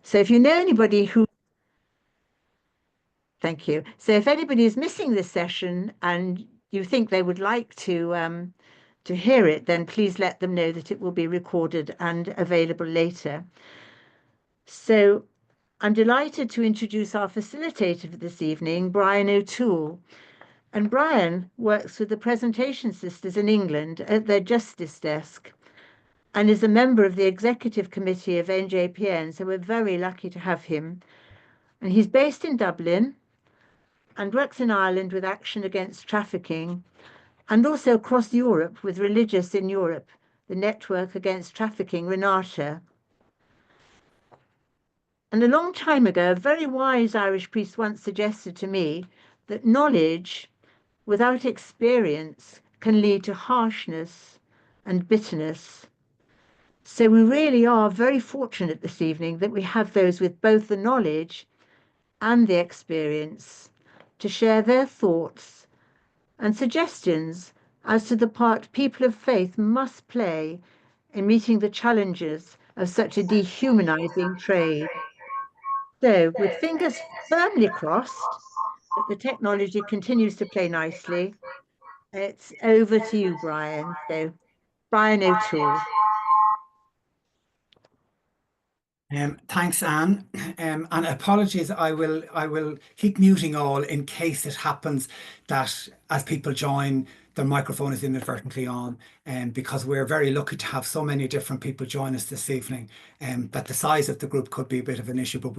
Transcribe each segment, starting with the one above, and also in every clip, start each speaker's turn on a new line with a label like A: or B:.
A: So if you know anybody who, thank you. So if anybody is missing this session and you think they would like to hear it, then please let them know that it will be recorded and available later. So I'm delighted to introduce our facilitator for this evening, Brian O'Toole. And Brian works with the Presentation Sisters in England at their Justice Desk and is a member of the Executive Committee of NJPN, so we're very lucky to have him. And he's based in Dublin and works in Ireland with Action Against Trafficking and also across Europe with Religious in Europe, the Network Against Trafficking, Renata. And a long time ago, a very wise Irish priest once suggested to me that knowledge without experience can lead to harshness and bitterness. So we really are very fortunate this evening that we have those with both the knowledge and the experience to share their thoughts and suggestions as to the part people of faith must play in meeting the challenges of such a dehumanizing trade. So, with fingers firmly crossed that the technology continues to play nicely, it's over to you, Brian. So, Brian O'Toole.
B: Thanks, Anne, and apologies. I will keep muting all in case it happens that as people join, their microphone is inadvertently on, because we're very lucky to have so many different people join us this evening, that the size of the group could be a bit of an issue, but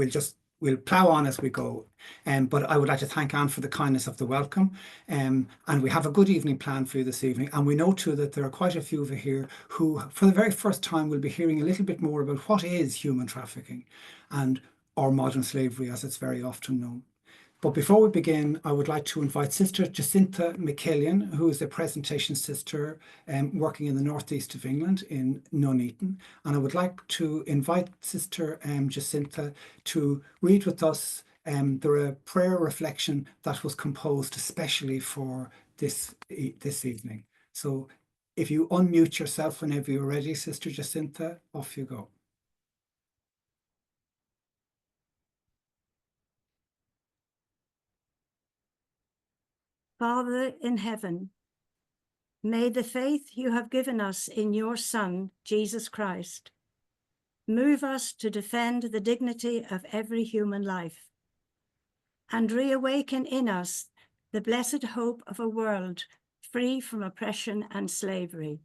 B: we'll plough on as we go. But I would like to thank Anne for the kindness of the welcome. And we have a good evening planned for you this evening. And we know too that there are quite a few of you here who, for the very first time, will be hearing a little bit more about what is human trafficking and or modern slavery, as it's very often known. But before we begin, I would like to invite Sister Jacinta McKillian, who is a presentation sister working in the northeast of England in Nuneaton. And I would like to invite Sister Jacinta to read with us the prayer reflection that was composed especially for this evening. So if you unmute yourself whenever you're ready, Sister Jacinta, off you go.
C: Father in heaven, may the faith you have given us in your Son, Jesus Christ, move us to defend the dignity of every human life and reawaken in us the blessed hope of a world free from oppression and slavery.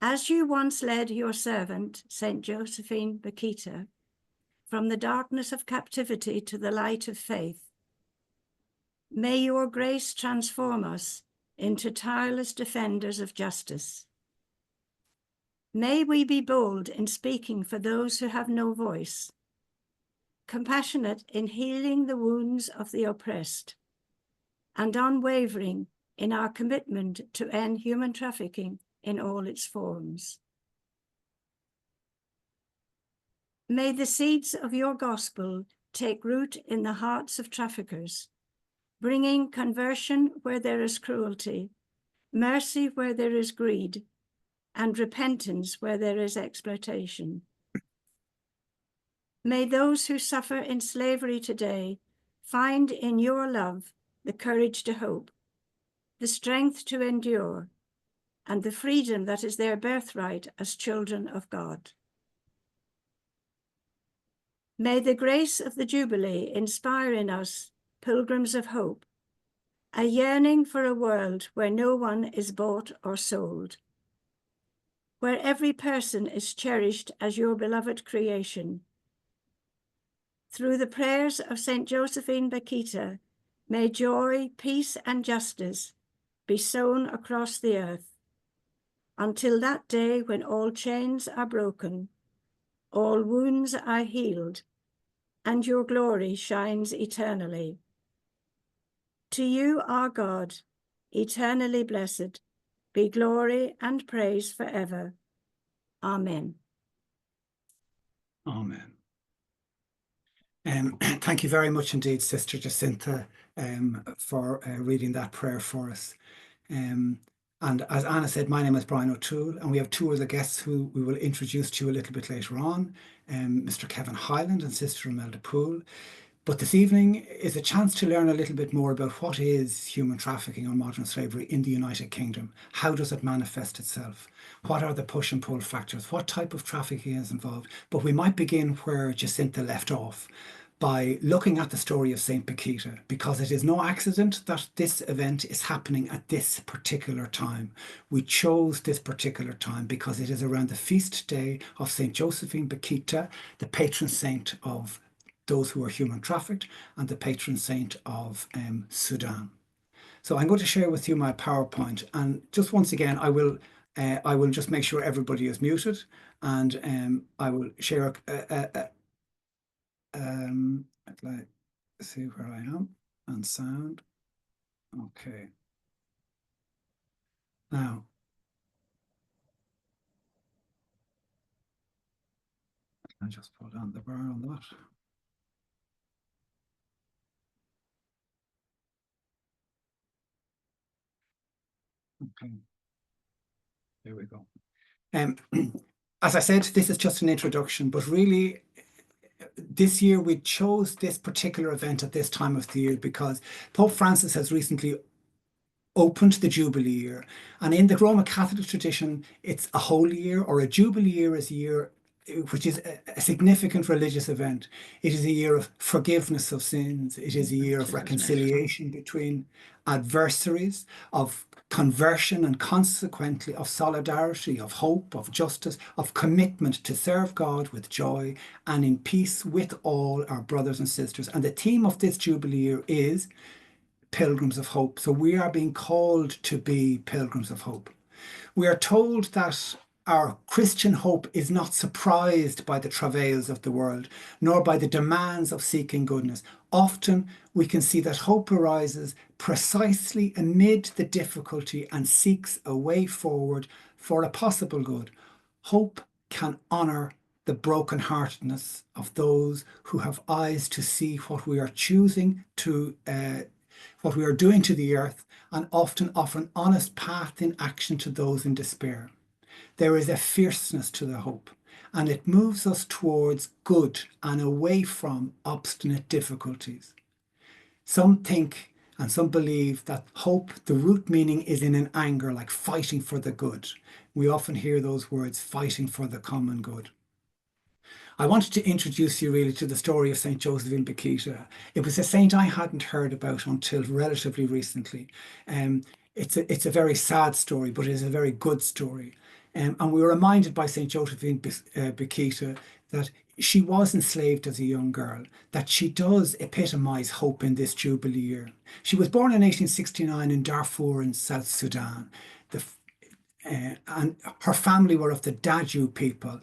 C: As you once led your servant, Saint Josephine Bakhita, from the darkness of captivity to the light of faith, may your grace transform us into tireless defenders of justice. May we be bold in speaking for those who have no voice, compassionate in healing the wounds of the oppressed, and unwavering in our commitment to end human trafficking in all its forms. May the seeds of your gospel take root in the hearts of traffickers, bringing conversion where there is cruelty, mercy where there is greed, and repentance where there is exploitation. May those who suffer in slavery today find in your love the courage to hope, the strength to endure, and the freedom that is their birthright as children of God. May the grace of the Jubilee inspire in us pilgrims of hope, a yearning for a world where no one is bought or sold, where every person is cherished as your beloved creation. Through the prayers of Saint Josephine Bakhita, may joy, peace, and justice be sown across the earth, until that day when all chains are broken, all wounds are healed, and your glory shines eternally. To you, our God, eternally blessed, be glory and praise forever. Amen.
B: Amen. Thank you very much indeed, Sister Jacinta, for reading that prayer for us. And as Anna said, my name is Brian O'Toole, and we have two other guests who we will introduce to you a little bit later on, Mr. Kevin Hyland and Sister Imelda Poole. But this evening is a chance to learn a little bit more about what is human trafficking or modern slavery in the United Kingdom. How does it manifest itself? What are the push and pull factors? What type of trafficking is involved? But we might begin where Jacinta left off, by looking at the story of St. Bakhita, because it is no accident that this event is happening at this particular time. We chose this particular time because it is around the feast day of St. Josephine Bakhita, the patron saint of those who are human trafficked and the patron saint of Sudan. So I'm going to share with you my PowerPoint, and just once again, I will just make sure everybody is muted, and I will share I'd like to see where I am and sound. Okay. Now, I just put down the bar on that. Okay. There we go. As I said, this is just an introduction, but really this year we chose this particular event at this time of the year because Pope Francis has recently opened the Jubilee year. And in the Roman Catholic tradition, it's a holy year, or a Jubilee year is a year which is a significant religious event. It is a year of forgiveness of sins. It is a year of reconciliation between adversaries, of conversion, and consequently of solidarity, of hope, of justice, of commitment to serve God with joy and in peace with all our brothers and sisters. And the theme of this Jubilee year is pilgrims of hope. So we are being called to be pilgrims of hope. We are told that our Christian hope is not surprised by the travails of the world, nor by the demands of seeking goodness. Often we can see that hope arises precisely amid the difficulty and seeks a way forward for a possible good. Hope can honour the brokenheartedness of those who have eyes to see what we are choosing to what we are doing to the earth, and often offer an honest path in action to those in despair. There is a fierceness to the hope, and it moves us towards good and away from obstinate difficulties. Some think and some believe that hope, the root meaning is in an anger, like fighting for the good. We often hear those words, fighting for the common good. I wanted to introduce you really to the story of St. Josephine Bakhita. It was a saint I hadn't heard about until relatively recently. It's a very sad story, but it is a very good story. And we were reminded by St. Josephine Bakhita that she was enslaved as a young girl, that she does epitomise hope in this Jubilee year. She was born in 1869 in Darfur in South Sudan. And her family were of the Daju people,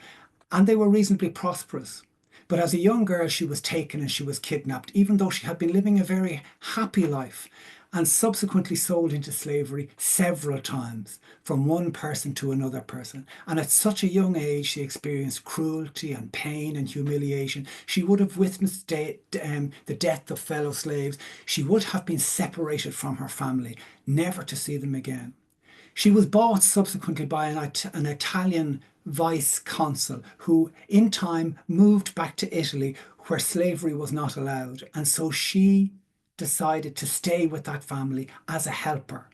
B: and they were reasonably prosperous. But as a young girl, she was taken and she was kidnapped, even though she had been living a very happy life, and subsequently sold into slavery several times from one person to another person. And at such a young age, she experienced cruelty and pain and humiliation. She would have witnessed the death of fellow slaves. She would have been separated from her family, never to see them again. She was bought subsequently by an Italian vice consul who in time moved back to Italy where slavery was not allowed. And so she decided to stay with that family as a helper.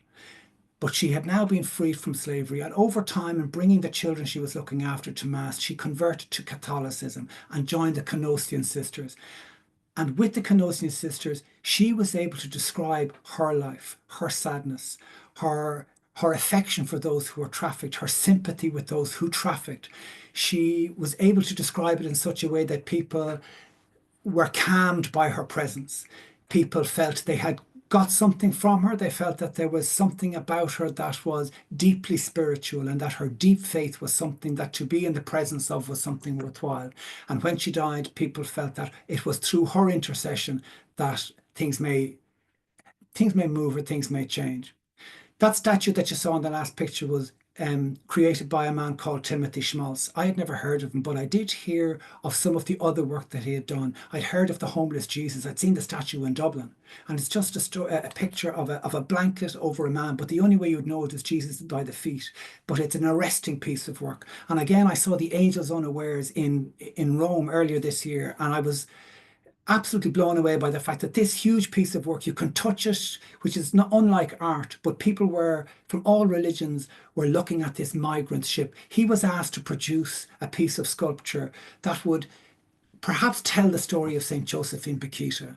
B: But she had now been freed from slavery, and over time, in bringing the children she was looking after to Mass, she converted to Catholicism and joined the Canossian Sisters. And with the Canossian Sisters, she was able to describe her life, her sadness, her affection for those who were trafficked, her sympathy with those who trafficked. She was able to describe it in such a way that people were calmed by her presence. People felt they had got something from her. They felt that there was something about her that was deeply spiritual, and that her deep faith was something that to be in the presence of was something worthwhile. And when she died, people felt that it was through her intercession that things may move or things may change. That statue that you saw in the last picture was created by a man called Timothy Schmaltz. I had never heard of him, but I did hear of some of the other work that he had done. I'd heard of the homeless Jesus. I'd seen the statue in Dublin, and it's just a picture of a blanket over a man, but the only way you'd know it is Jesus by the feet. But it's an arresting piece of work. And again, I saw the Angels Unawares in Rome earlier this year, and I was absolutely blown away by the fact that this huge piece of work, you can touch it, which is not unlike art, but people were from all religions were looking at this migrant ship. He was asked to produce a piece of sculpture that would perhaps tell the story of St. Josephine Bakhita.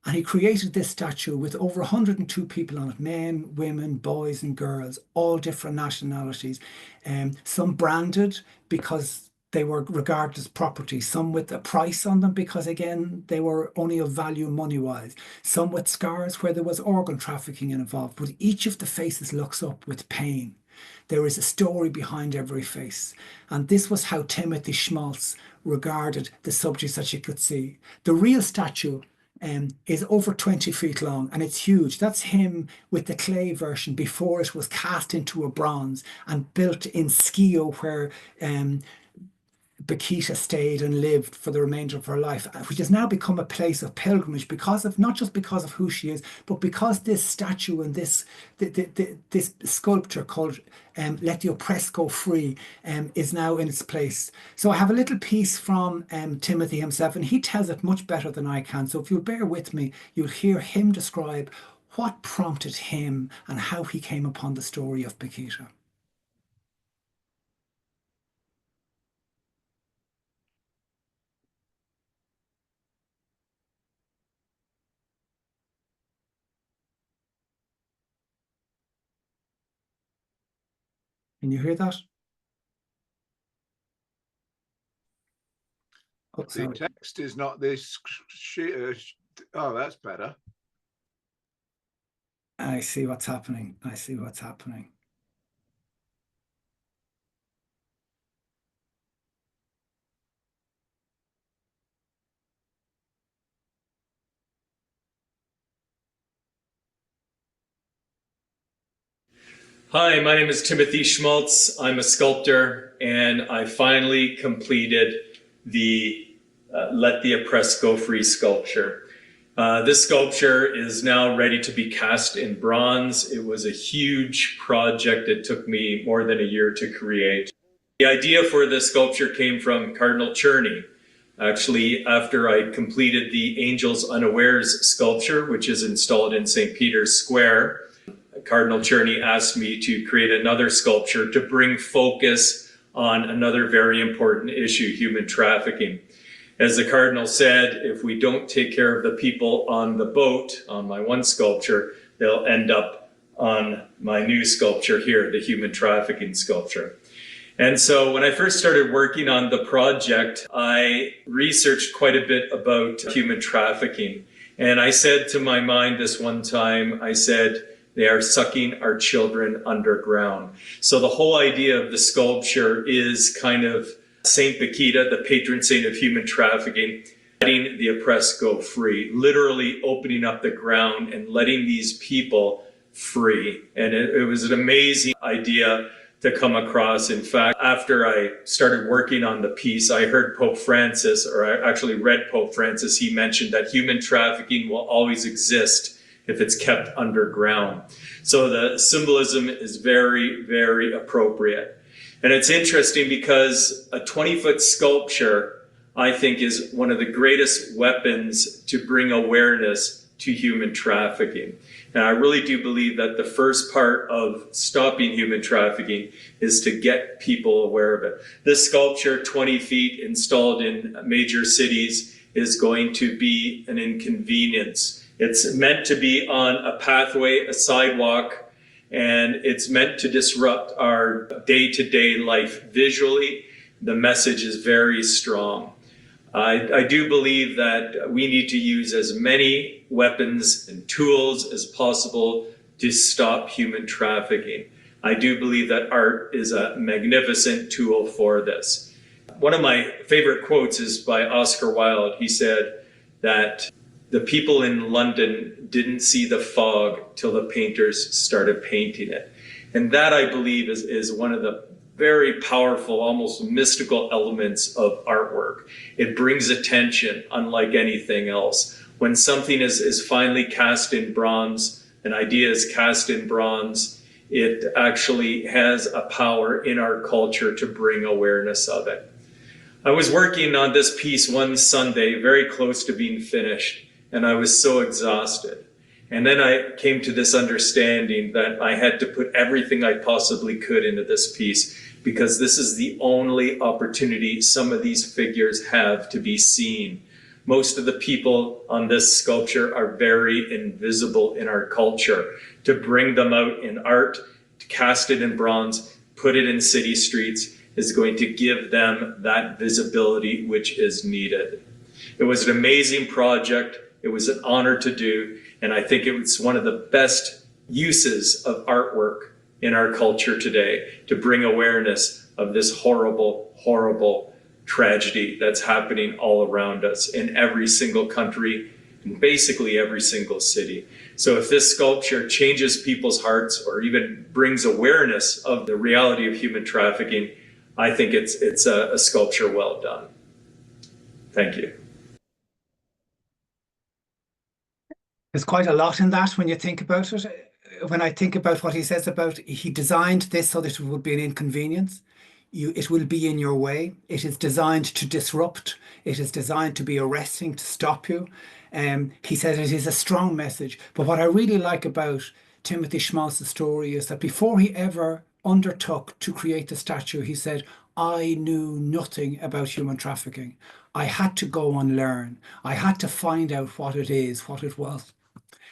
B: And he created this statue with over 102 people on it, men, women, boys and girls, all different nationalities, some branded because they were regarded as property, some with a price on them because, again, they were only of value money-wise, some with scars where there was organ trafficking involved. But each of the faces looks up with pain. There is a story behind every face. And this was how Timothy Schmaltz regarded the subjects that you could see. The real statue is over 20 feet long, and it's huge. That's him with the clay version before it was cast into a bronze and built in Schio, where Bakhita stayed and lived for the remainder of her life, which has now become a place of pilgrimage because of, not just because of who she is, but because this statue and this sculpture called Let the Oppressed Go Free is now in its place. So I have a little piece from Timothy himself, and he tells it much better than I can. So if you'll bear with me, you'll hear him describe what prompted him and how he came upon the story of Bakhita. Can you hear that? Oh,
D: the text is not this. Oh, that's better.
B: I see what's happening. I see what's happening.
E: Hi, my name is Timothy Schmaltz. I'm a sculptor, and I finally completed the Let the Oppressed Go Free sculpture. This sculpture is now ready to be cast in bronze. It was a huge project. It took me more than a year to create. The idea for this sculpture came from Cardinal Czerny. Actually, after I completed the Angels Unawares sculpture, which is installed in St. Peter's Square, Cardinal Czerny asked me to create another sculpture to bring focus on another very important issue, human trafficking. As the Cardinal said, if we don't take care of the people on the boat, on my one sculpture, they'll end up on my new sculpture here, the human trafficking sculpture. And so when I first started working on the project, I researched quite a bit about human trafficking. And I said to my mind this one time, I said, they are sucking our children underground. So the whole idea of the sculpture is kind of Saint Bakhita, the patron saint of human trafficking, letting the oppressed go free, literally opening up the ground and letting these people free. And it was an amazing idea to come across. In fact, after I started working on the piece, I heard Pope Francis, or I actually read Pope Francis, he mentioned that human trafficking will always exist if it's kept underground. So the symbolism is very, very appropriate. And it's interesting because a 20-foot sculpture, I think, is one of the greatest weapons to bring awareness to human trafficking. And I really do believe that the first part of stopping human trafficking is to get people aware of it. This sculpture, 20 feet, installed in major cities, is going to be an inconvenience. It's meant to be on a pathway, a sidewalk, and it's meant to disrupt our day-to-day life visually. The message is very strong. I do believe that we need to use as many weapons and tools as possible to stop human trafficking. I do believe that art is a magnificent tool for this. One of my favorite quotes is by Oscar Wilde. He said that the people in London didn't see the fog till the painters started painting it. And that, I believe, is one of the very powerful, almost mystical elements of artwork. It brings attention unlike anything else. When something is finally cast in bronze, an idea is cast in bronze, it actually has a power in our culture to bring awareness of it. I was working on this piece one Sunday, very close to being finished, and I was so exhausted. And then I came to this understanding that I had to put everything I possibly could into this piece, because this is the only opportunity some of these figures have to be seen. Most of the people on this sculpture are very invisible in our culture. To bring them out in art, to cast it in bronze, put it in city streets, is going to give them that visibility which is needed. It was an amazing project. It was an honor to do. And I think it was one of the best uses of artwork in our culture today, to bring awareness of this horrible, horrible tragedy that's happening all around us in every single country, in basically every single city. So if this sculpture changes people's hearts or even brings awareness of the reality of human trafficking, I think it's a sculpture well done. Thank you.
B: There's quite a lot in that when you think about it. When I think about what he says about, he designed this so that it would be an inconvenience. It will be in your way. It is designed to disrupt. It is designed to be arresting, to stop you. He said it is a strong message. But what I really like about Timothy Schmaltz's story is that before he ever undertook to create the statue, he said, I knew nothing about human trafficking. I had to go and learn. I had to find out what it is, what it was.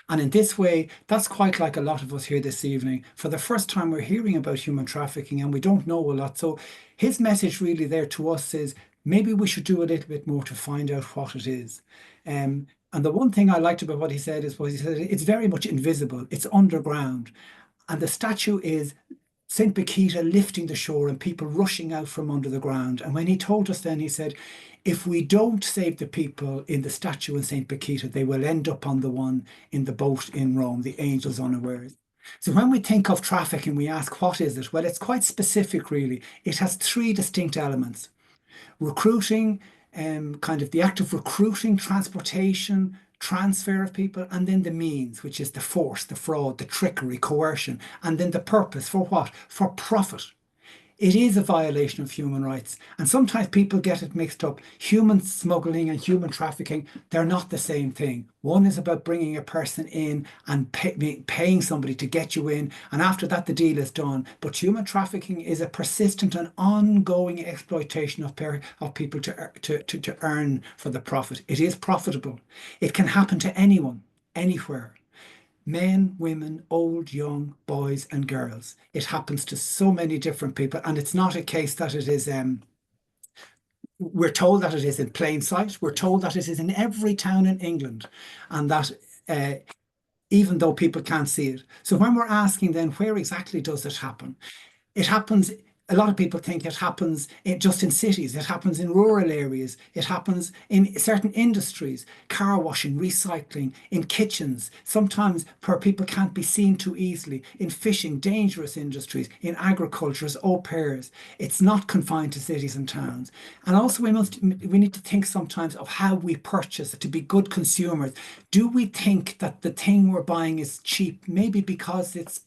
B: And in this way, that's quite like a lot of us here this evening. For the first time, we're hearing about human trafficking and we don't know a lot. So his message really there to us is maybe we should do a little bit more to find out what it is. And the one thing I liked about what he said is what he said, it's very much invisible. It's underground. And the statue is St. Bakhita lifting the shore and people rushing out from under the ground. And when he told us then, he said, if we don't save the people in the statue in St. Bakhita, they will end up on the one in the boat in Rome, the angels unawares. So when we think of trafficking, we ask, what is it? Well, it's quite specific, really. It has three distinct elements. Recruiting, kind of the act of recruiting, transportation, transfer of people, and then the means, which is the force, the fraud, the trickery, coercion, and then the purpose. For what? For profit. It is a violation of human rights. And sometimes people get it mixed up. Human smuggling and human trafficking, they're not the same thing. One is about bringing a person in and paying somebody to get you in. And after that, the deal is done. But human trafficking is a persistent and ongoing exploitation of people to earn for the profit. It is profitable. It can happen to anyone, anywhere. Men, women, old, young, boys and girls. It happens to so many different people. And it's not a case that it is, we're told that it is in plain sight. We're told that it is in every town in England, and that even though people can't see it. So when we're asking then, where exactly does it happen? It happens, a lot of people think it happens just in cities. It happens in rural areas. It happens in certain industries, car washing, recycling, in kitchens, sometimes where people can't be seen too easily, in fishing, dangerous industries, in agriculture, as au pairs. It's not confined to cities and towns. And also we need to think sometimes of how we purchase to be good consumers. Do we think that the thing we're buying is cheap? Maybe because it's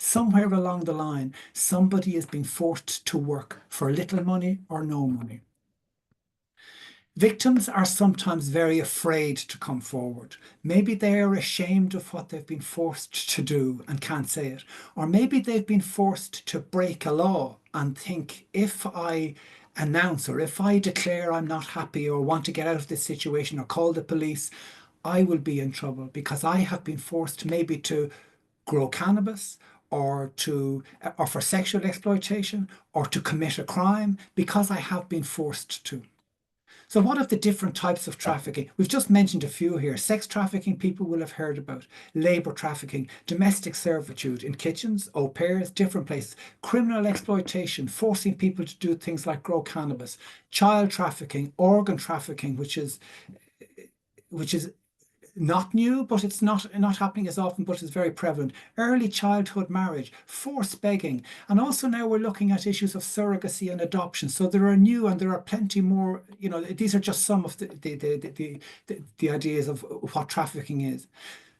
B: somewhere along the line, somebody is being forced to work for little money or no money. Victims are sometimes very afraid to come forward. Maybe they are ashamed of what they've been forced to do and can't say it. Or maybe they've been forced to break a law and think, if I announce or if I declare I'm not happy or want to get out of this situation or call the police, I will be in trouble because I have been forced maybe to grow cannabis or for sexual exploitation or to commit a crime because I have been forced to. So what of the different types of trafficking? We've just mentioned a few here. Sex trafficking, people will have heard about. Labour trafficking, domestic servitude in kitchens, au pairs, different places. Criminal exploitation, forcing people to do things like grow cannabis. Child trafficking, organ trafficking, which is not new, but it's not happening as often, but it's very prevalent. Early childhood marriage, forced begging, and also now we're looking at issues of surrogacy and adoption. So there are new and there are plenty more. You know, these are just some of the ideas of what trafficking is.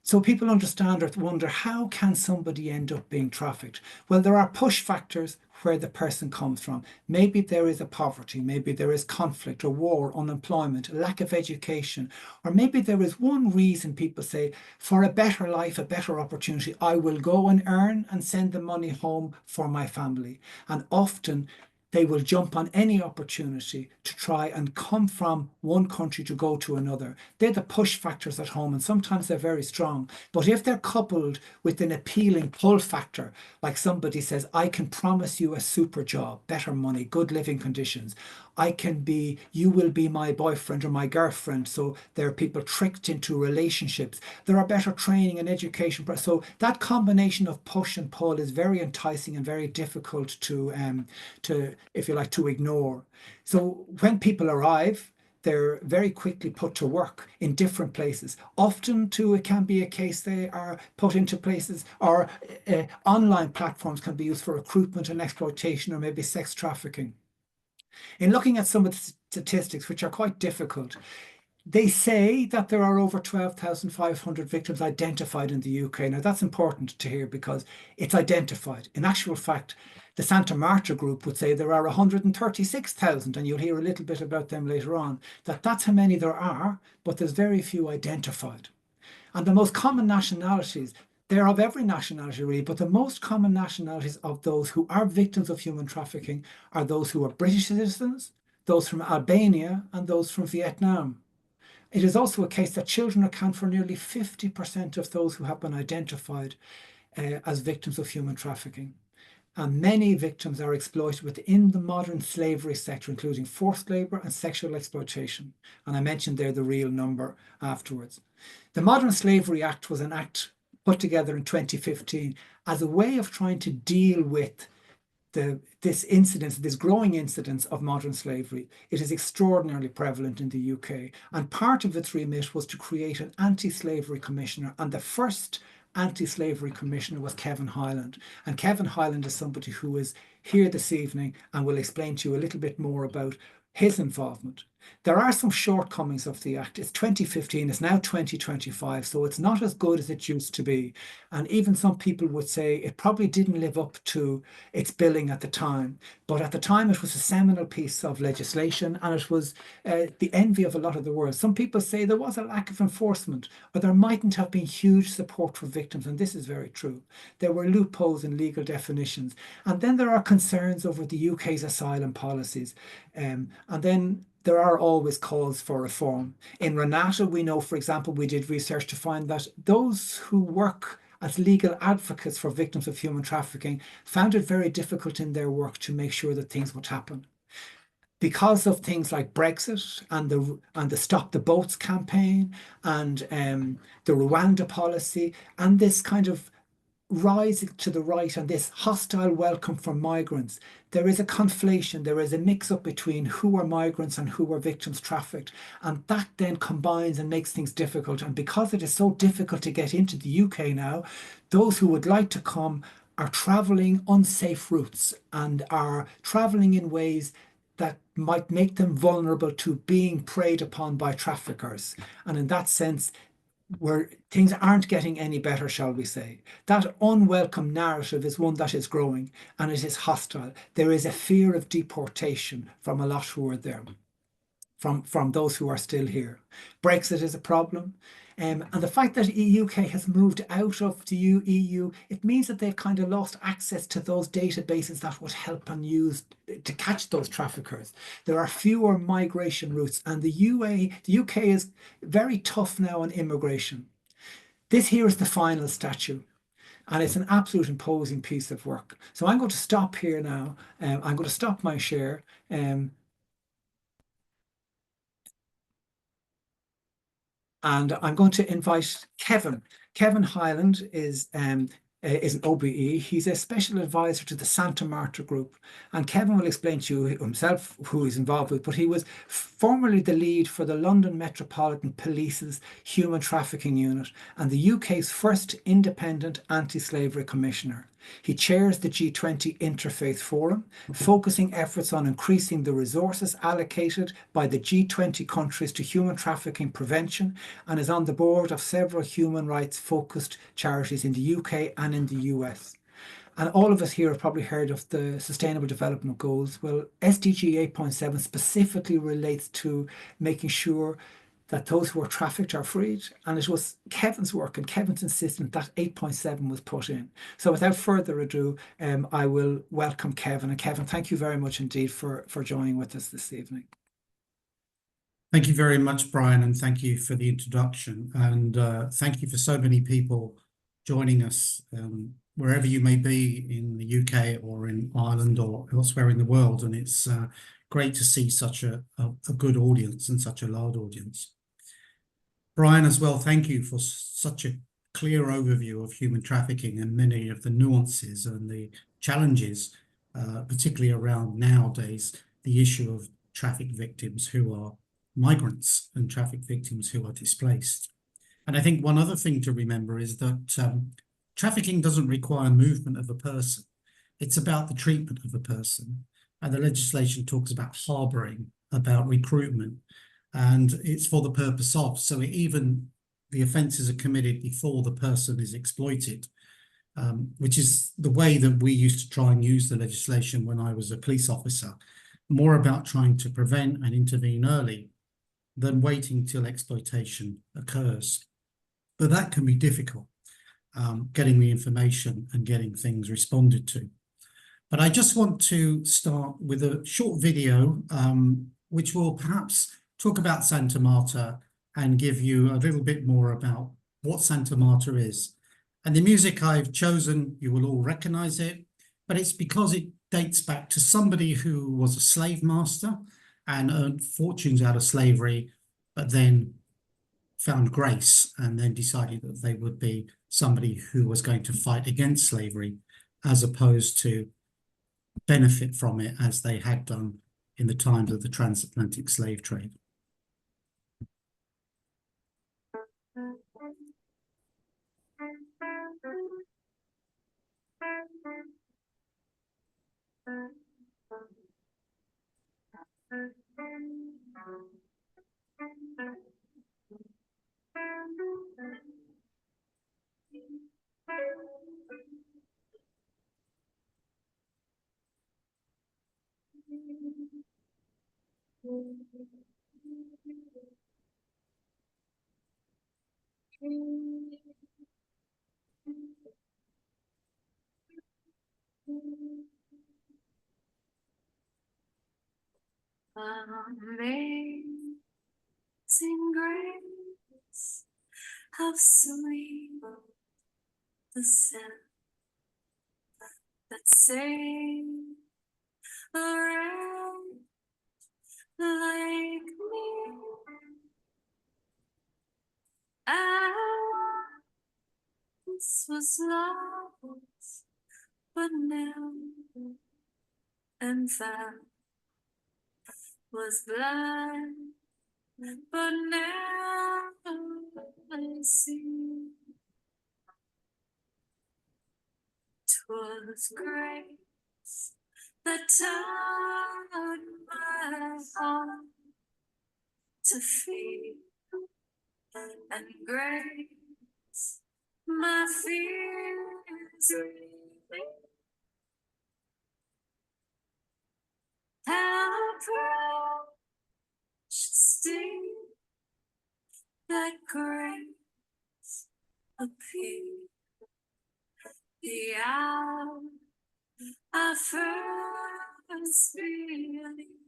B: So people understand or wonder, how can somebody end up being trafficked? Well, there are push factors where the person comes from. Maybe there is a poverty, maybe there is conflict or war, unemployment, lack of education, or maybe there is one reason people say, for a better life, a better opportunity, I will go and earn and send the money home for my family. And often they will jump on any opportunity to try and come from one country to go to another. They're the push factors at home, and sometimes they're very strong. But if they're coupled with an appealing pull factor, like somebody says, I can promise you a super job, better money, good living conditions, you will be my boyfriend or my girlfriend. So there are people tricked into relationships. There are better training and education. So that combination of push and pull is very enticing and very difficult to if you like, to ignore. So when people arrive, they're very quickly put to work in different places. Often too, it can be a case they are put into places, or online platforms can be used for recruitment and exploitation, or maybe sex trafficking. In looking at some of the statistics, which are quite difficult, they say that there are over 12,500 victims identified in the UK. Now, that's important to hear because it's identified. In actual fact, the Santa Marta group would say there are 136,000, and you'll hear a little bit about them later on, that's how many there are, but there's very few identified. And the most common nationalities, they're of every nationality really, but the most common nationalities of those who are victims of human trafficking are those who are British citizens, those from Albania, and those from Vietnam. It is also a case that children account for nearly 50% of those who have been identified as victims of human trafficking. And many victims are exploited within the modern slavery sector, including forced labour and sexual exploitation. And I mentioned there the real number afterwards. The Modern Slavery Act was an act put together in 2015 as a way of trying to deal with this growing incidence of modern slavery. It is extraordinarily prevalent in the UK. And part of its remit was to create an anti-slavery commissioner. And the first anti-slavery commissioner was Kevin Hyland. And Kevin Hyland is somebody who is here this evening and will explain to you a little bit more about his involvement. There are some shortcomings of the Act. It's 2015, it's now 2025, so it's not as good as it used to be. And even some people would say it probably didn't live up to its billing at the time. But at the time, it was a seminal piece of legislation, and it was the envy of a lot of the world. Some people say there was a lack of enforcement, or there mightn't have been huge support for victims, and this is very true. There were loopholes in legal definitions. And then there are concerns over the UK's asylum policies. And then there are always calls for reform. In Renata, we know, for example, we did research to find that those who work as legal advocates for victims of human trafficking found it very difficult in their work to make sure that things would happen. Because of things like Brexit and the Stop the Boats campaign and the Rwanda policy and this kind of rise to the right and this hostile welcome for migrants, there is a conflation, there is a mix-up between who are migrants and who are victims trafficked. And that then combines and makes things difficult. And because it is so difficult to get into the UK now, those who would like to come are travelling unsafe routes and are travelling in ways that might make them vulnerable to being preyed upon by traffickers. And in that sense, where things aren't getting any better, shall we say. That unwelcome narrative is one that is growing, and it is hostile. There is a fear of deportation from a lot who are there, from those who are still here. Brexit is a problem. And the fact that the UK has moved out of the EU, it means that they've kind of lost access to those databases that would help and use to catch those traffickers. There are fewer migration routes, and the UK is very tough now on immigration. This here is the final statue, and it's an absolute imposing piece of work. So I'm going to stop here now. I'm going to stop my share. And I'm going to invite Kevin. Kevin Hyland is is an OBE. He's a special advisor to the Santa Marta Group. And Kevin will explain to you himself who he's involved with, but he was formerly the lead for the London Metropolitan Police's Human Trafficking Unit and the UK's first independent anti-slavery commissioner. He chairs the G20 Interfaith Forum, focusing efforts on increasing the resources allocated by the G20 countries to human trafficking prevention, and is on the board of several human rights focused charities in the UK and in the US. And all of us here have probably heard of the Sustainable Development Goals. Well, SDG 8.7 specifically relates to making sure that those who are trafficked are freed. And it was Kevin's work and Kevin's insistence that 8.7 was put in. So without further ado, I will welcome Kevin. And Kevin, thank you very much indeed for joining with us this evening.
F: Thank you very much, Brian, and thank you for the introduction. And thank you for so many people joining us, wherever you may be in the UK or in Ireland or elsewhere in the world. And it's great to see such a good audience and such a large audience. Brian, as well, thank you for such a clear overview of human trafficking and many of the nuances and the challenges, particularly around nowadays, the issue of traffic victims who are migrants and traffic victims who are displaced. And I think one other thing to remember is that trafficking doesn't require movement of a person. It's about the treatment of a person. And the legislation talks about harbouring, about recruitment, and it's for the purpose of. So even the offences are committed before the person is exploited, which is the way that we used to try and use the legislation when I was a police officer, more about trying to prevent and intervene early than waiting till exploitation occurs. But that can be difficult, getting the information and getting things responded to. But I just want to start with a short video, which will perhaps talk about Santa Marta and give you a little bit more about what Santa Marta is. And the music I've chosen, you will all recognize it, but it's because it dates back to somebody who was a slave master and earned fortunes out of slavery, but then found grace and then decided that they would be somebody who was going to fight against slavery as opposed to benefit from it as they had done in the times of the transatlantic slave trade.
G: Amazing grace, how sweet the sound that saved a wretch like me. I once was lost, but now am found. Was blind, but now I see. 'Twas grace that taught my heart to feel, and grace my fears relieved. How precious did that grace appear, the hour I first believed.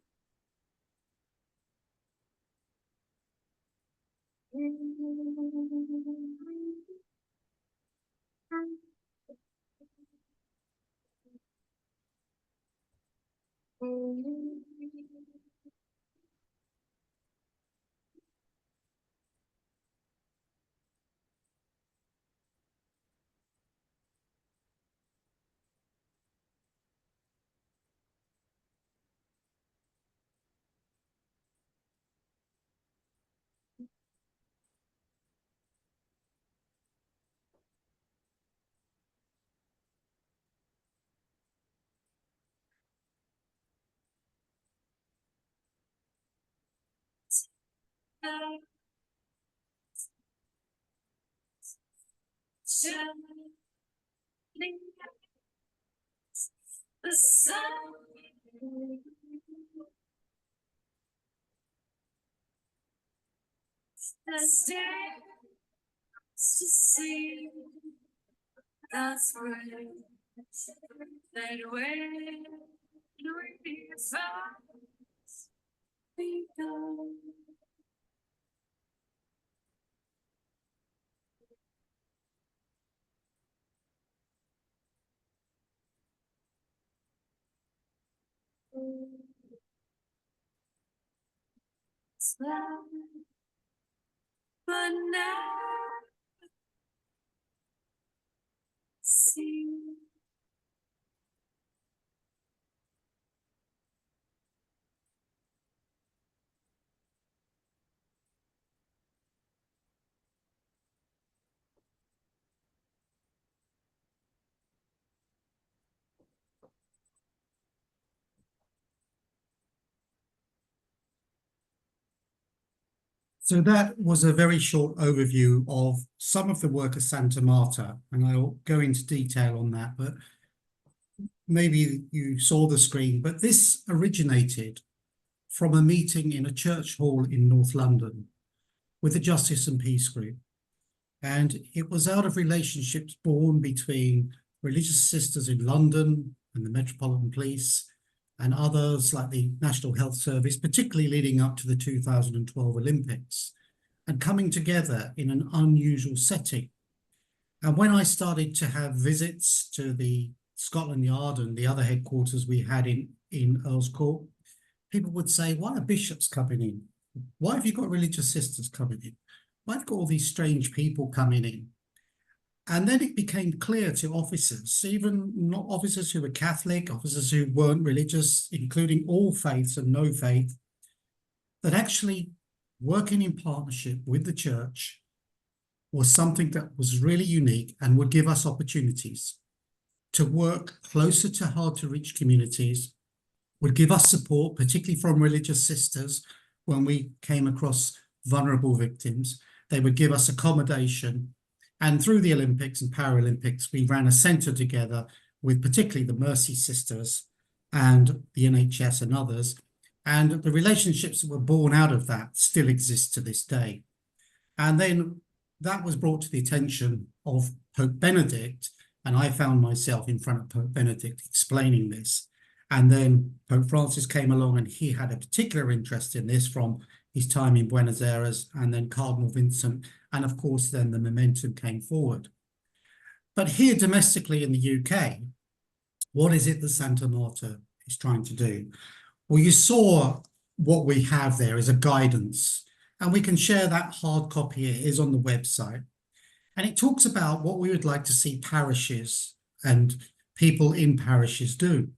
G: The sun, the stairs to see God's words that when we find we go. Slow, but now see.
F: So that was a very short overview of some of the work of Santa Marta, and I'll go into detail on that, but maybe you saw the screen, but this originated from a meeting in a church hall in North London with the Justice and Peace Group. And it was out of relationships born between religious sisters in London and the Metropolitan Police and others like the National Health Service, particularly leading up to the 2012 Olympics, and coming together in an unusual setting. And when I started to have visits to the Scotland Yard and the other headquarters we had in Earl's Court, people would say, why are bishops coming in? Why have you got religious sisters coming in? Why have you got all these strange people coming in? And then it became clear to officers, even not officers who were Catholic, officers who weren't religious, including all faiths and no faith, that actually working in partnership with the church was something that was really unique and would give us opportunities to work closer to hard-to-reach communities, would give us support, particularly from religious sisters, when we came across vulnerable victims. They would give us accommodation. And through the Olympics and Paralympics, we ran a centre together with particularly the Mercy Sisters and the NHS and others. And the relationships that were born out of that still exist to this day. And then that was brought to the attention of Pope Benedict, and I found myself in front of Pope Benedict explaining this. And then Pope Francis came along and he had a particular interest in this from his time in Buenos Aires, and then Cardinal Vincent, and of course then the momentum came forward. But here domestically in the UK, what is it that Santa Marta is trying to do? Well, you saw what we have there is a guidance, and we can share that hard copy. It is on the website. And it talks about what we would like to see parishes and people in parishes do.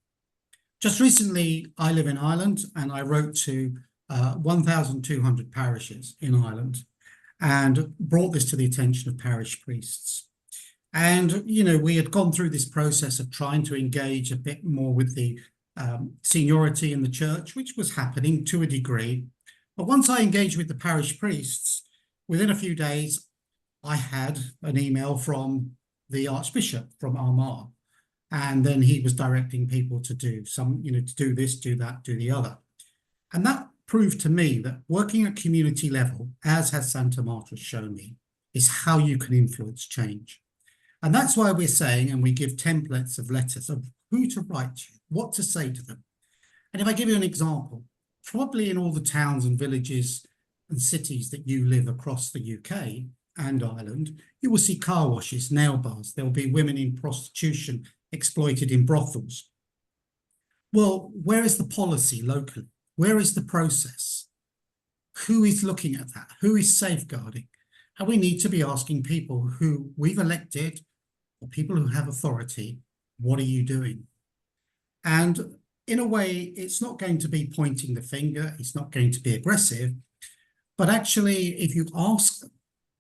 F: Just recently, I live in Ireland, and I wrote to 1,200 parishes in Ireland and brought this to the attention of parish priests. And, you know, we had gone through this process of trying to engage a bit more with the seniority in the church, which was happening to a degree. But once I engaged with the parish priests, within a few days, I had an email from the Archbishop from Armagh. And then he was directing people to do some, you know, to do this, do that, do the other. And that proved to me that working at community level, as has Santa Marta shown me, is how you can influence change. And that's why we're saying, and we give templates of letters of who to write to, what to say to them. And if I give you an example, probably in all the towns and villages and cities that you live across the UK and Ireland, you will see car washes, nail bars. There will be women in prostitution exploited in brothels. Well, where is the policy locally? Where is the process? Who is looking at that? Who is safeguarding? And we need to be asking people who we've elected, or people who have authority, what are you doing? And in a way, it's not going to be pointing the finger. It's not going to be aggressive. But actually, if you ask them,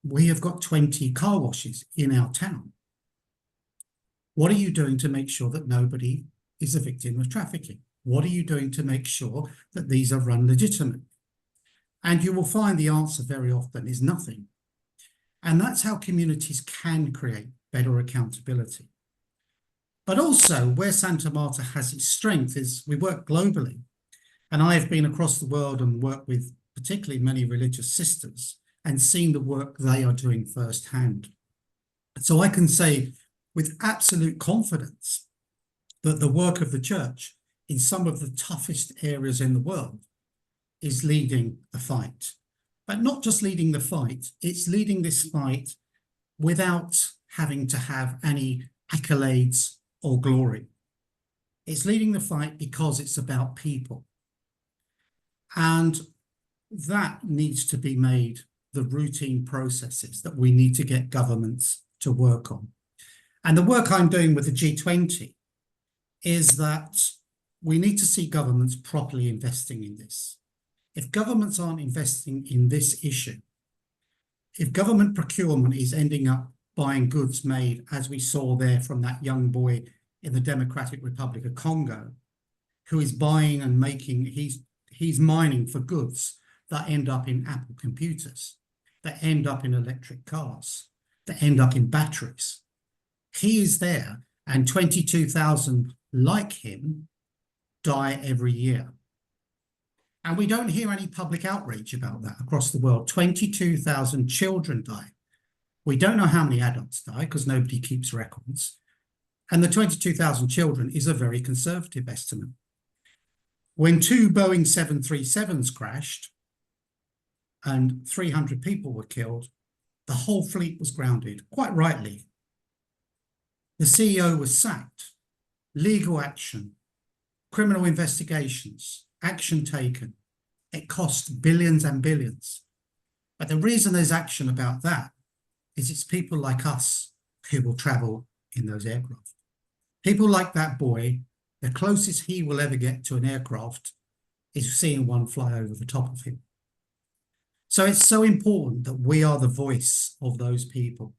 F: we have got 20 car washes in our town. What are you doing to make sure that nobody is a victim of trafficking? What are you doing to make sure that these are run legitimately? And you will find the answer very often is nothing. And that's how communities can create better accountability. But also where Santa Marta has its strength is we work globally. And I have been across the world and worked with particularly many religious sisters and seen the work they are doing firsthand. So I can say with absolute confidence that the work of the church in some of the toughest areas in the world is leading the fight. But not just leading the fight, it's leading this fight without having to have any accolades or glory. It's leading the fight because it's about people. And that needs to be made the routine processes that we need to get governments to work on. And the work I'm doing with the G20 is that we need to see governments properly investing in this. If governments aren't investing in this issue, if government procurement is ending up buying goods made, as we saw there from that young boy in the Democratic Republic of Congo, who is buying and making, he's mining for goods that end up in Apple computers, that end up in electric cars, that end up in batteries. He is there, and 22,000 like him die every year. And we don't hear any public outrage about that across the world. 22,000 children die. We don't know how many adults die because nobody keeps records. And the 22,000 children is a very conservative estimate. When 2 Boeing 737s crashed and 300 people were killed, the whole fleet was grounded, quite rightly. The CEO was sacked, legal action, criminal investigations, action taken. It cost billions and billions. But the reason there's action about that is it's people like us who will travel in those aircraft. People like that boy, the closest he will ever get to an aircraft is seeing one fly over the top of him. So it's so important that we are the voice of those people,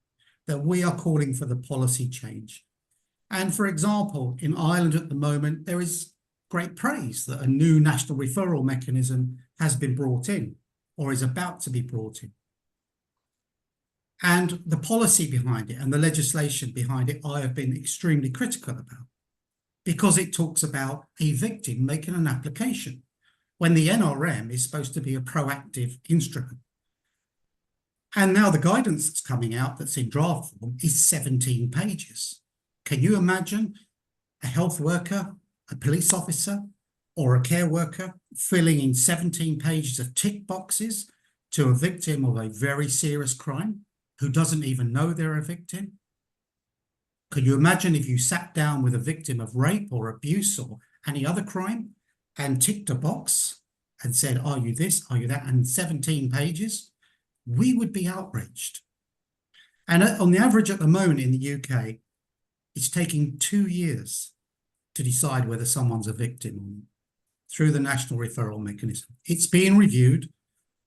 F: that we are calling for the policy change. And for example, in Ireland at the moment, there is great praise that a new national referral mechanism has been brought in or is about to be brought in. And the policy behind it and the legislation behind it, I have been extremely critical about, because it talks about a victim making an application when the NRM is supposed to be a proactive instrument. And now the guidance that's coming out that's in draft form is 17 pages. Can you imagine a health worker, a police officer, or a care worker filling in 17 pages of tick boxes to a victim of a very serious crime who doesn't even know they're a victim? Could you imagine if you sat down with a victim of rape or abuse or any other crime and ticked a box and said, are you this, are you that, and 17 pages? We would be outraged. And on the average at the moment in the UK, it's taking 2 years to decide whether someone's a victim through the national referral mechanism. It's being reviewed,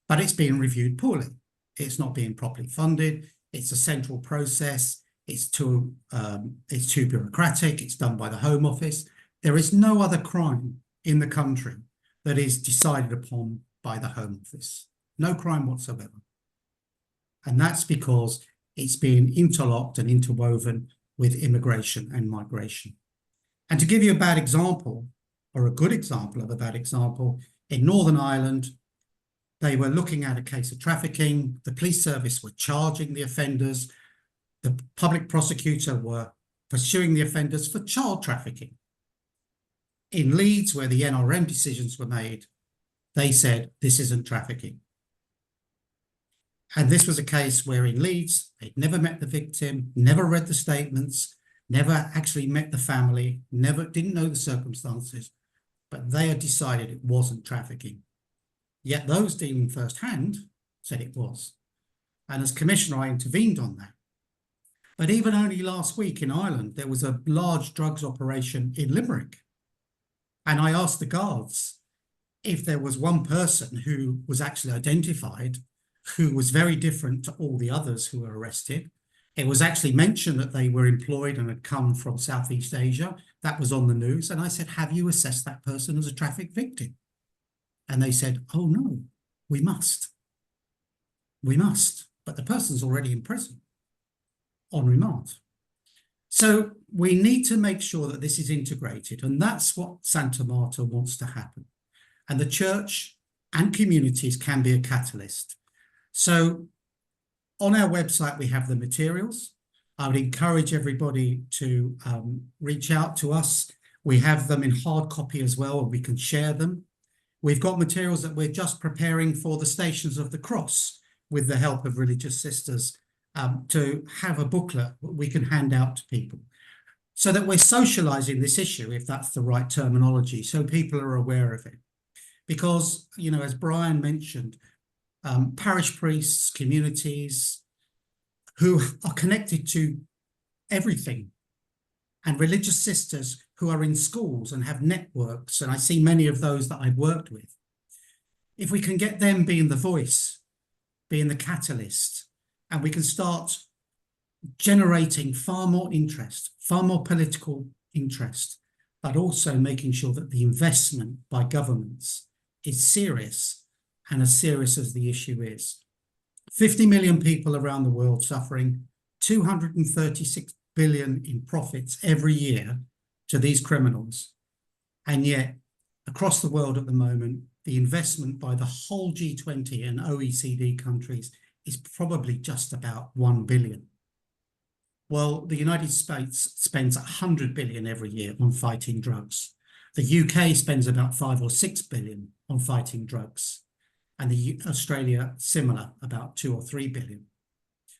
F: but it's being reviewed poorly. It's not being properly funded. It's a central process. It's too bureaucratic. It's done by the Home Office. There is no other crime in the country that is decided upon by the Home Office. No crime whatsoever. And that's because it's being interlocked and interwoven with immigration and migration. And to give you a bad example, or a good example of a bad example, in Northern Ireland, they were looking at a case of trafficking. The police service were charging the offenders. The public prosecutor were pursuing the offenders for child trafficking. In Leeds, where the NRM decisions were made, they said, this isn't trafficking. And this was a case where in Leeds, they'd never met the victim, never read the statements, never actually met the family, didn't know the circumstances, but they had decided it wasn't trafficking. Yet those dealing firsthand said it was. And as Commissioner, I intervened on that. But even only last week in Ireland, there was a large drugs operation in Limerick. And I asked the guards if there was one person who was actually identified who was very different to all the others who were arrested. It was actually mentioned that they were employed and had come from Southeast Asia. That was on the news. And I said, have you assessed that person as a traffic victim? And they said, oh, no. We must. We must. But the person's already in prison on remand. So we need to make sure that this is integrated, and that's what Santa Marta wants to happen. And the church and communities can be a catalyst. So on our website, we have the materials. I would encourage everybody to reach out to us. We have them in hard copy as well, and we can share them. We've got materials that we're just preparing for the Stations of the Cross with the help of religious sisters to have a booklet that we can hand out to people so that we're socializing this issue, if that's the right terminology, so people are aware of it. Because, you know, as Brian mentioned, parish priests, communities who are connected to everything, and religious sisters who are in schools and have networks, and I see many of those that I've worked with. If we can get them being the voice, being the catalyst, and we can start generating far more interest, far more political interest, but also making sure that the investment by governments is serious, and as serious as the issue is. 50 million people around the world suffering, 236 billion in profits every year to these criminals. And yet, across the world at the moment, the investment by the whole G20 and OECD countries is probably just about 1 billion. Well, the United States spends 100 billion every year on fighting drugs. The UK spends about 5 or 6 billion on fighting drugs. And Australia, similar, about 2 or 3 billion.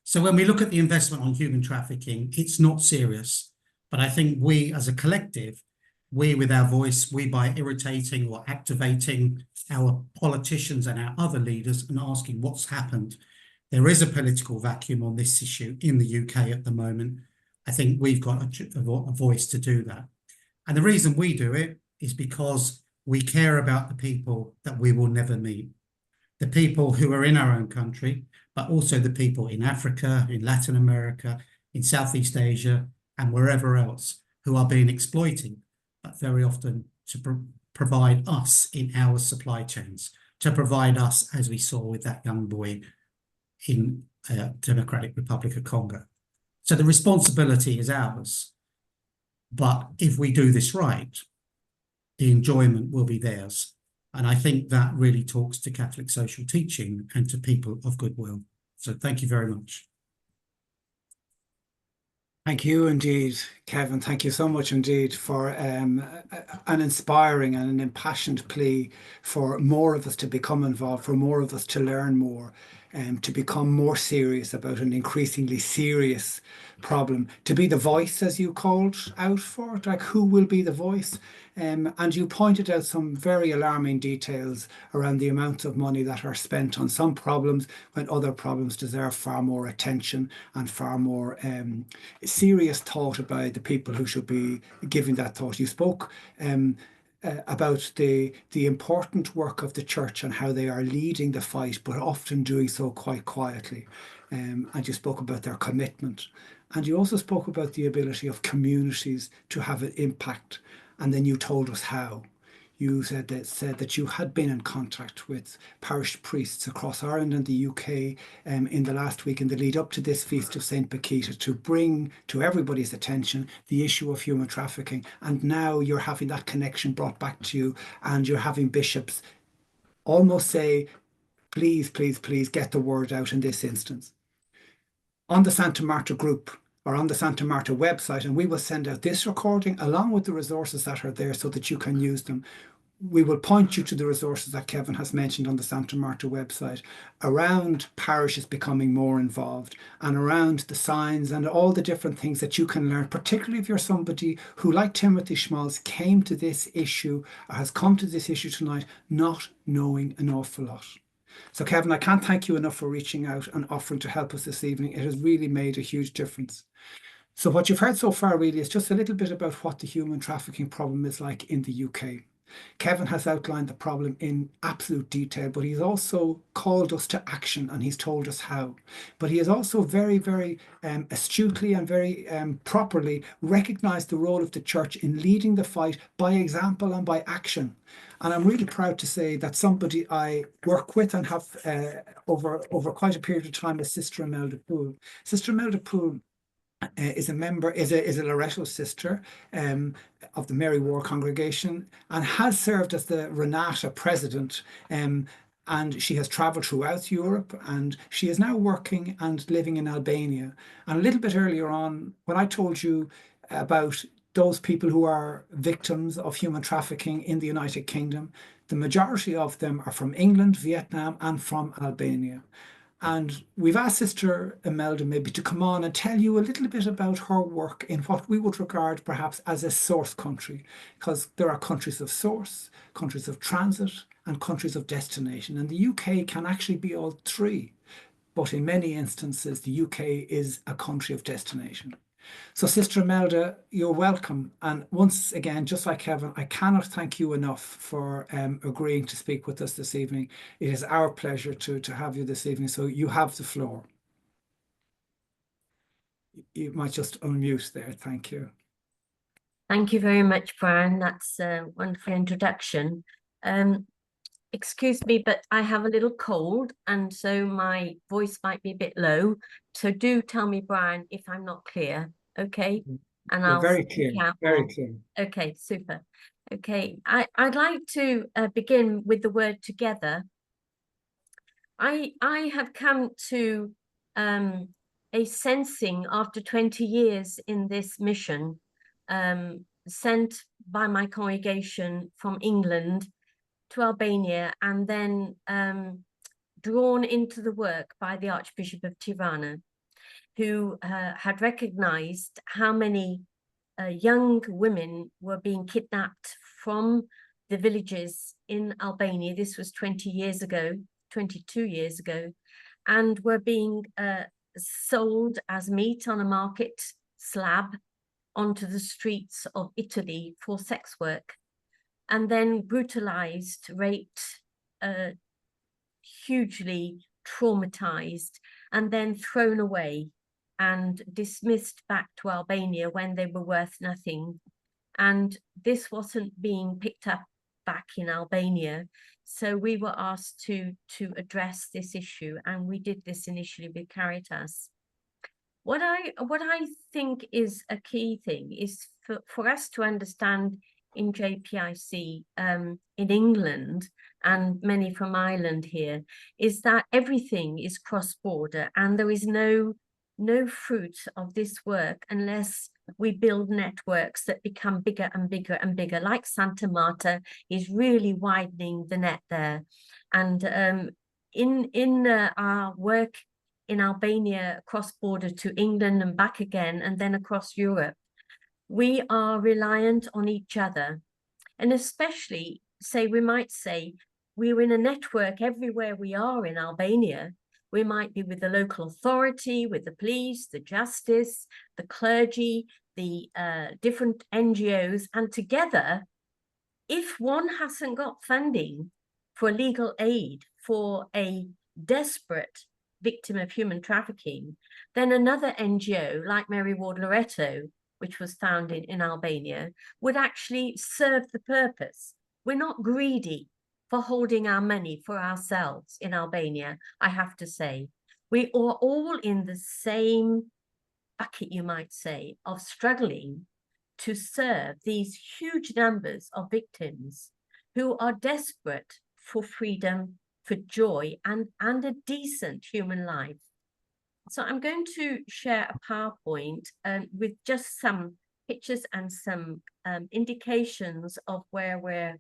F: So when we look at the investment on human trafficking, it's not serious. But I think we as a collective, we with our voice, we by irritating or activating our politicians and our other leaders and asking what's happened. There is a political vacuum on this issue in the UK at the moment. I think we've got a voice to do that. And the reason we do it is because we care about the people that we will never meet. The people who are in our own country, but also the people in Africa, in Latin America, in Southeast Asia, and wherever else who are being exploited, but very often to provide us in our supply chains, to provide us, as we saw with that young boy in Democratic Republic of Congo. So the responsibility is ours. But if we do this right, the enjoyment will be theirs. And I think that really talks to Catholic social teaching and to people of goodwill. So thank you very much.
B: Thank you indeed, Kevin. Thank you so much indeed for an inspiring and an impassioned plea for more of us to become involved, for more of us to learn more, to become more serious about an increasingly serious problem, to be the voice, as you called out for it, like who will be the voice? And you pointed out some very alarming details around the amounts of money that are spent on some problems when other problems deserve far more attention and far more serious thought about the people who should be giving that thought. You spoke about the important work of the church and how they are leading the fight, but often doing so quite quietly. And you spoke about their commitment. And you also spoke about the ability of communities to have an impact. And then you told us how. You said that you had been in contact with parish priests across Ireland and the UK in the last week in the lead up to this feast of St. Bakhita to bring to everybody's attention the issue of human trafficking. And now you're having that connection brought back to you, and you're having bishops almost say, please, please, please get the word out in this instance. On the Santa Marta group, or on the Santa Marta website, and we will send out this recording along with the resources that are there so that you can use them. We will point you to the resources that Kevin has mentioned on the Santa Marta website around parishes becoming more involved and around the signs and all the different things that you can learn, particularly if you're somebody who, like Timothy Schmaltz, came to this issue or has come to this issue tonight not knowing an awful lot. So Kevin, I can't thank you enough for reaching out and offering to help us this evening. It has really made a huge difference. So what you've heard so far really is just a little bit about what the human trafficking problem is like in the UK. Kevin has outlined the problem in absolute detail, but he's also called us to action and he's told us how. But he has also very, very astutely and very properly recognised the role of the church in leading the fight by example and by action. And I'm really proud to say that somebody I work with and have over quite a period of time is Sister Imelda Poole. Sister Imelda Poole is a Loretto sister of the Mary War congregation, and has served as the Renata president. And she has travelled throughout Europe, and she is now working and living in Albania. And a little bit earlier on, when I told you about those people who are victims of human trafficking in the United Kingdom, the majority of them are from England, Vietnam, and from Albania. And we've asked Sister Imelda maybe to come on and tell you a little bit about her work in what we would regard perhaps as a source country, because there are countries of source, countries of transit, and countries of destination. And the UK can actually be all three, but in many instances, the UK is a country of destination. So, Sister Imelda, you're welcome. And once again, just like Kevin, I cannot thank you enough for agreeing to speak with us this evening. It is our pleasure to have you this evening. So you have the floor. You might just unmute there. Thank you.
H: Thank you very much, Brian. That's a wonderful introduction. Excuse me, but I have a little cold, and so my voice might be a bit low. So do tell me, Brian, if I'm not clear, okay? And
B: You're
H: I'll
B: very
H: speak
B: clear,
H: out
B: very
H: more.
B: clear.
H: Okay, super. Okay, I'd like to begin with the word together. I have come to a sensing after 20 years in this mission, sent by my congregation from England to Albania, and then drawn into the work by the Archbishop of Tirana, who had recognized how many young women were being kidnapped from the villages in Albania. This was 20 years ago, 22 years ago, and were being sold as meat on a market slab onto the streets of Italy for sex work, and then brutalized, raped, hugely traumatized, and then thrown away and dismissed back to Albania when they were worth nothing. And this wasn't being picked up back in Albania. So we were asked to address this issue, and we did this initially with Caritas. What I think is a key thing is for us to understand in JPIC, in England, and many from Ireland here, is that everything is cross-border, and there is no fruit of this work unless we build networks that become bigger and bigger and bigger, like Santa Marta is really widening the net there. And in our work in Albania, cross-border to England and back again, and then across Europe, we are reliant on each other. And especially, we might say, we're in a network everywhere we are in Albania. We might be with the local authority, with the police, the justice, the clergy, the different NGOs, and together, if one hasn't got funding for legal aid for a desperate victim of human trafficking, then another NGO like Mary Ward Loretto, which was founded in Albania, would actually serve the purpose. We're not greedy for holding our money for ourselves in Albania, I have to say. We are all in the same bucket, you might say, of struggling to serve these huge numbers of victims who are desperate for freedom, for joy, and a decent human life. So I'm going to share a PowerPoint with just some pictures and some indications of where we're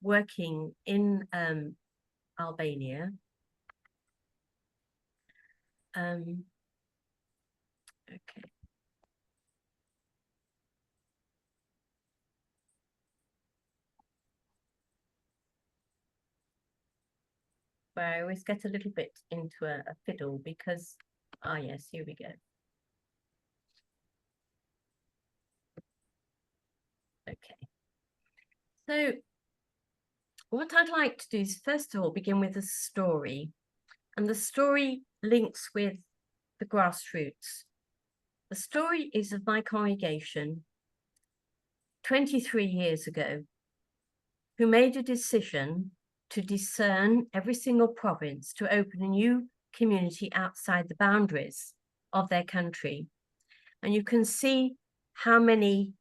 H: working in Albania. Okay. Where I always get a little bit into a fiddle because, yes, here we go. Okay. So what I'd like to do is, first of all, begin with a story. And the story links with the grassroots. The story is of my congregation 23 years ago. who made a decision to discern every single province to open a new community outside the boundaries of their country. And you can see how many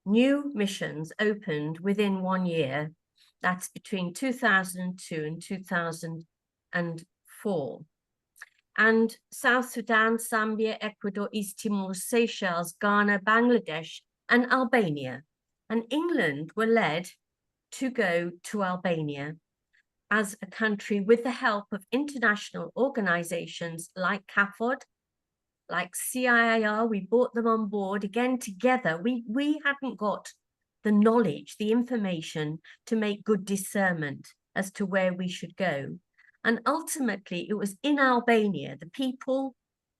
H: new missions opened within 1 year. That's between 2002 and 2004. And South Sudan, Zambia, Ecuador, East Timor, Seychelles, Ghana, Bangladesh, and Albania. And England were led to go to Albania as a country with the help of international organizations like CAFOD, like CIIR. We brought them on board again together. We hadn't got the knowledge, the information to make good discernment as to where we should go. And ultimately, it was in Albania, the people,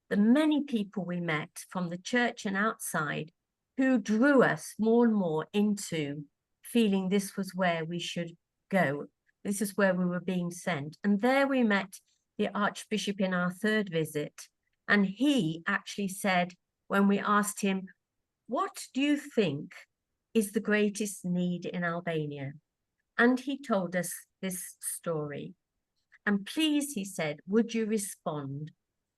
H: the many people we met from the church and outside, who drew us more and more into feeling this was where we should go. This is where we were being sent. And there we met the Archbishop in our third visit. And he actually said, when we asked him, what do you think is the greatest need in Albania? And he told us this story. And please, he said, would you respond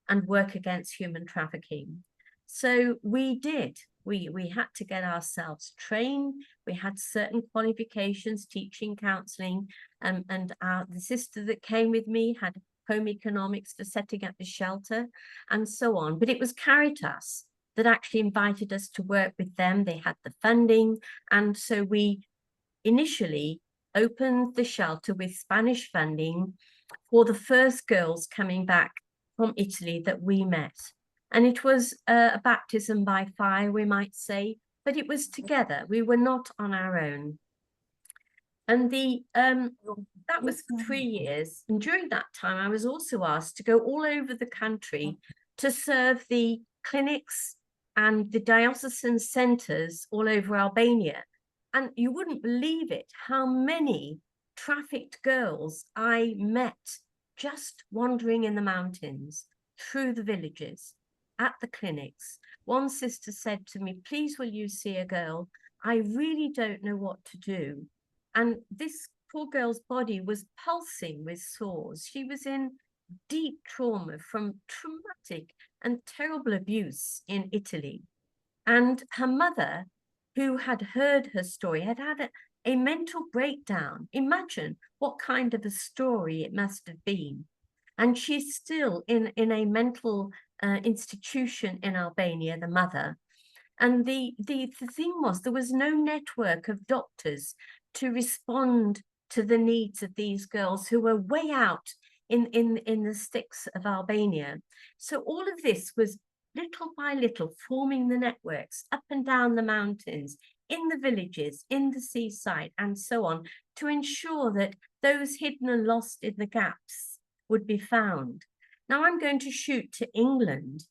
H: and work against human trafficking? So we did. We had to get ourselves trained. We had certain qualifications, teaching, counselling, and the sister that came with me had home economics for setting up the shelter and so on. But it was Caritas that actually invited us to work with them. They had the funding. And so we initially opened the shelter with Spanish funding for the first girls coming back from Italy that we met. And it was a baptism by fire, we might say, but it was together. We were not on our own. And that was for 3 years. And during that time, I was also asked to go all over the country to serve the clinics and the diocesan centres all over Albania. And you wouldn't believe it, how many trafficked girls I met just wandering in the mountains, through the villages, at the clinics. One sister said to me, please will you see a girl? I really don't know what to do. And this poor girl's body was pulsing with sores. She was in deep trauma from traumatic and terrible abuse in Italy. And her mother, who had heard her story, had had a mental breakdown. Imagine what kind of a story it must have been. And she's still in a mental institution in Albania, the mother. And the thing was, there was no network of doctors to respond to the needs of these girls who were way out in the sticks of Albania. So all of this was little by little forming the networks up and down the mountains, in the villages, in the seaside, and so on, to ensure that those hidden and lost in the gaps would be found. Now I'm going to shoot to England,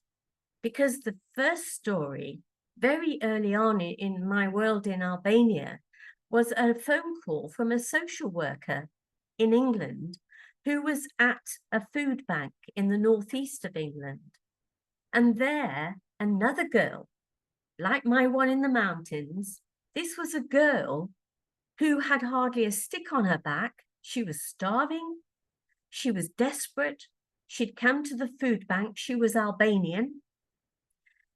H: because the first story, very early on in my world in Albania, was a phone call from a social worker in England who was at a food bank in the northeast of England. And there, another girl, like my one in the mountains, this was a girl who had hardly a stick on her back. She was starving. She was desperate. She'd come to the food bank. She was Albanian.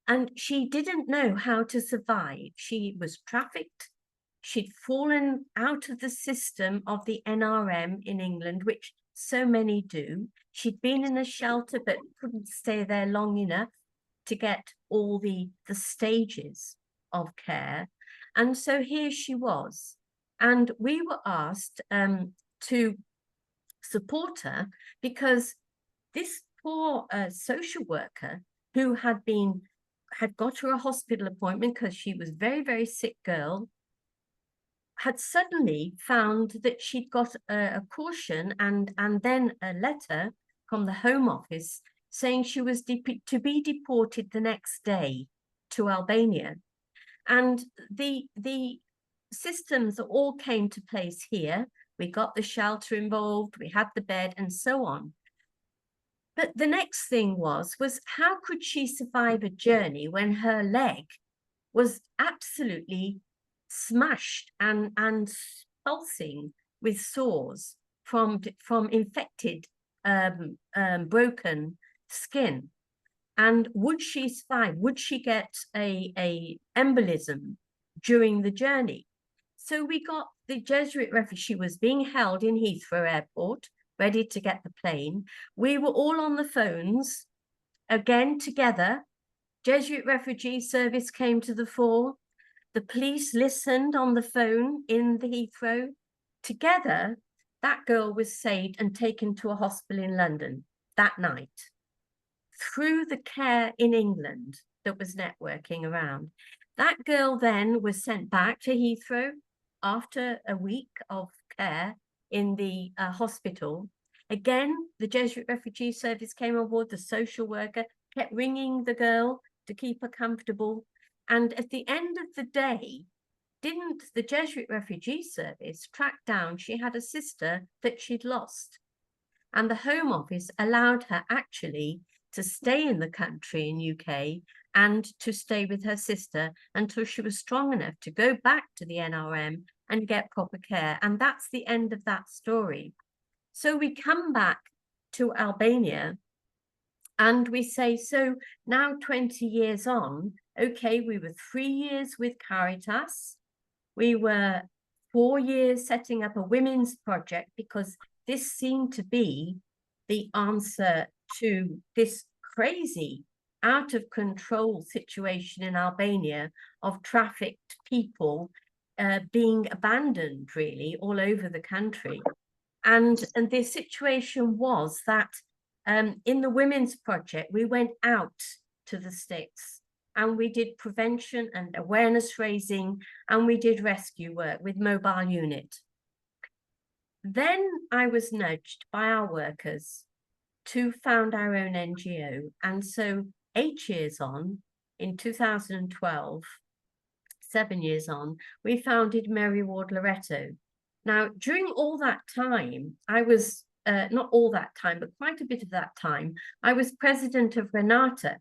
H: And she didn't know how to survive. She was trafficked. She'd fallen out of the system of the NRM in England, which so many do. She'd been in a shelter, but couldn't stay there long enough to get all the stages of care. And so here she was. And we were asked to support her, because this poor social worker who had got her a hospital appointment because she was a very, very sick girl, had suddenly found that she'd got a caution and then a letter from the Home Office saying she was to be deported the next day to Albania. And the systems all came to place here. We got the shelter involved, we had the bed and so on. But the next thing was how could she survive a journey when her leg was absolutely smashed and pulsing with sores from infected, broken skin. And would she survive? Would she get a embolism during the journey? So we got the Jesuit refugee. She was being held in Heathrow Airport, ready to get the plane. We were all on the phones, again together. Jesuit Refugee Service came to the fore. The police listened on the phone in the Heathrow. Together, that girl was saved and taken to a hospital in London that night, through the care in England that was networking around. That girl then was sent back to Heathrow after a week of care in the hospital. Again, the Jesuit Refugee Service came on board. The social worker kept ringing the girl to keep her comfortable. And at the end of the day, didn't the Jesuit Refugee Service track down, she had a sister that she'd lost. And the Home Office allowed her actually to stay in the country in UK and to stay with her sister until she was strong enough to go back to the NRM and get proper care. And that's the end of that story. So we come back to Albania and we say, so now 20 years on, okay, we were 3 years with Caritas. We were 4 years setting up a women's project because this seemed to be the answer to this crazy, out of control situation in Albania of trafficked people being abandoned really all over the country. And the situation was that in the women's project, we went out to the sticks and we did prevention and awareness raising, and we did rescue work with mobile unit. Then I was nudged by our workers to found our own NGO. And so 8 years on, in 2012, 7 years on, we founded Mary Ward Loreto. Now, during all that time, I was, not all that time, but quite a bit of that time, I was president of Renata.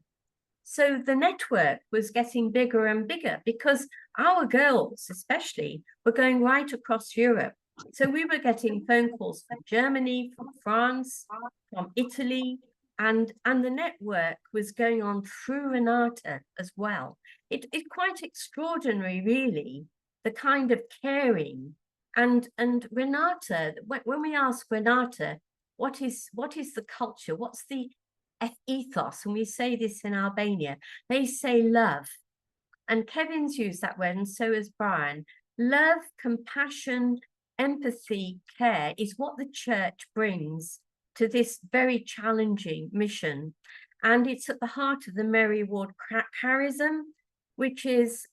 H: So the network was getting bigger and bigger because our girls, especially, were going right across Europe. So we were getting phone calls from Germany, from France, from Italy, and the network was going on through Renata as well. It's quite extraordinary, really, the kind of caring. And Renata, when we ask Renata, what is the culture? What's the ethos? And we say this in Albania, they say love. And Kevin's used that word, and so has Brian. Love, compassion, empathy, care is what the church brings to this very challenging mission. And it's at the heart of the Mary Ward charism, which is,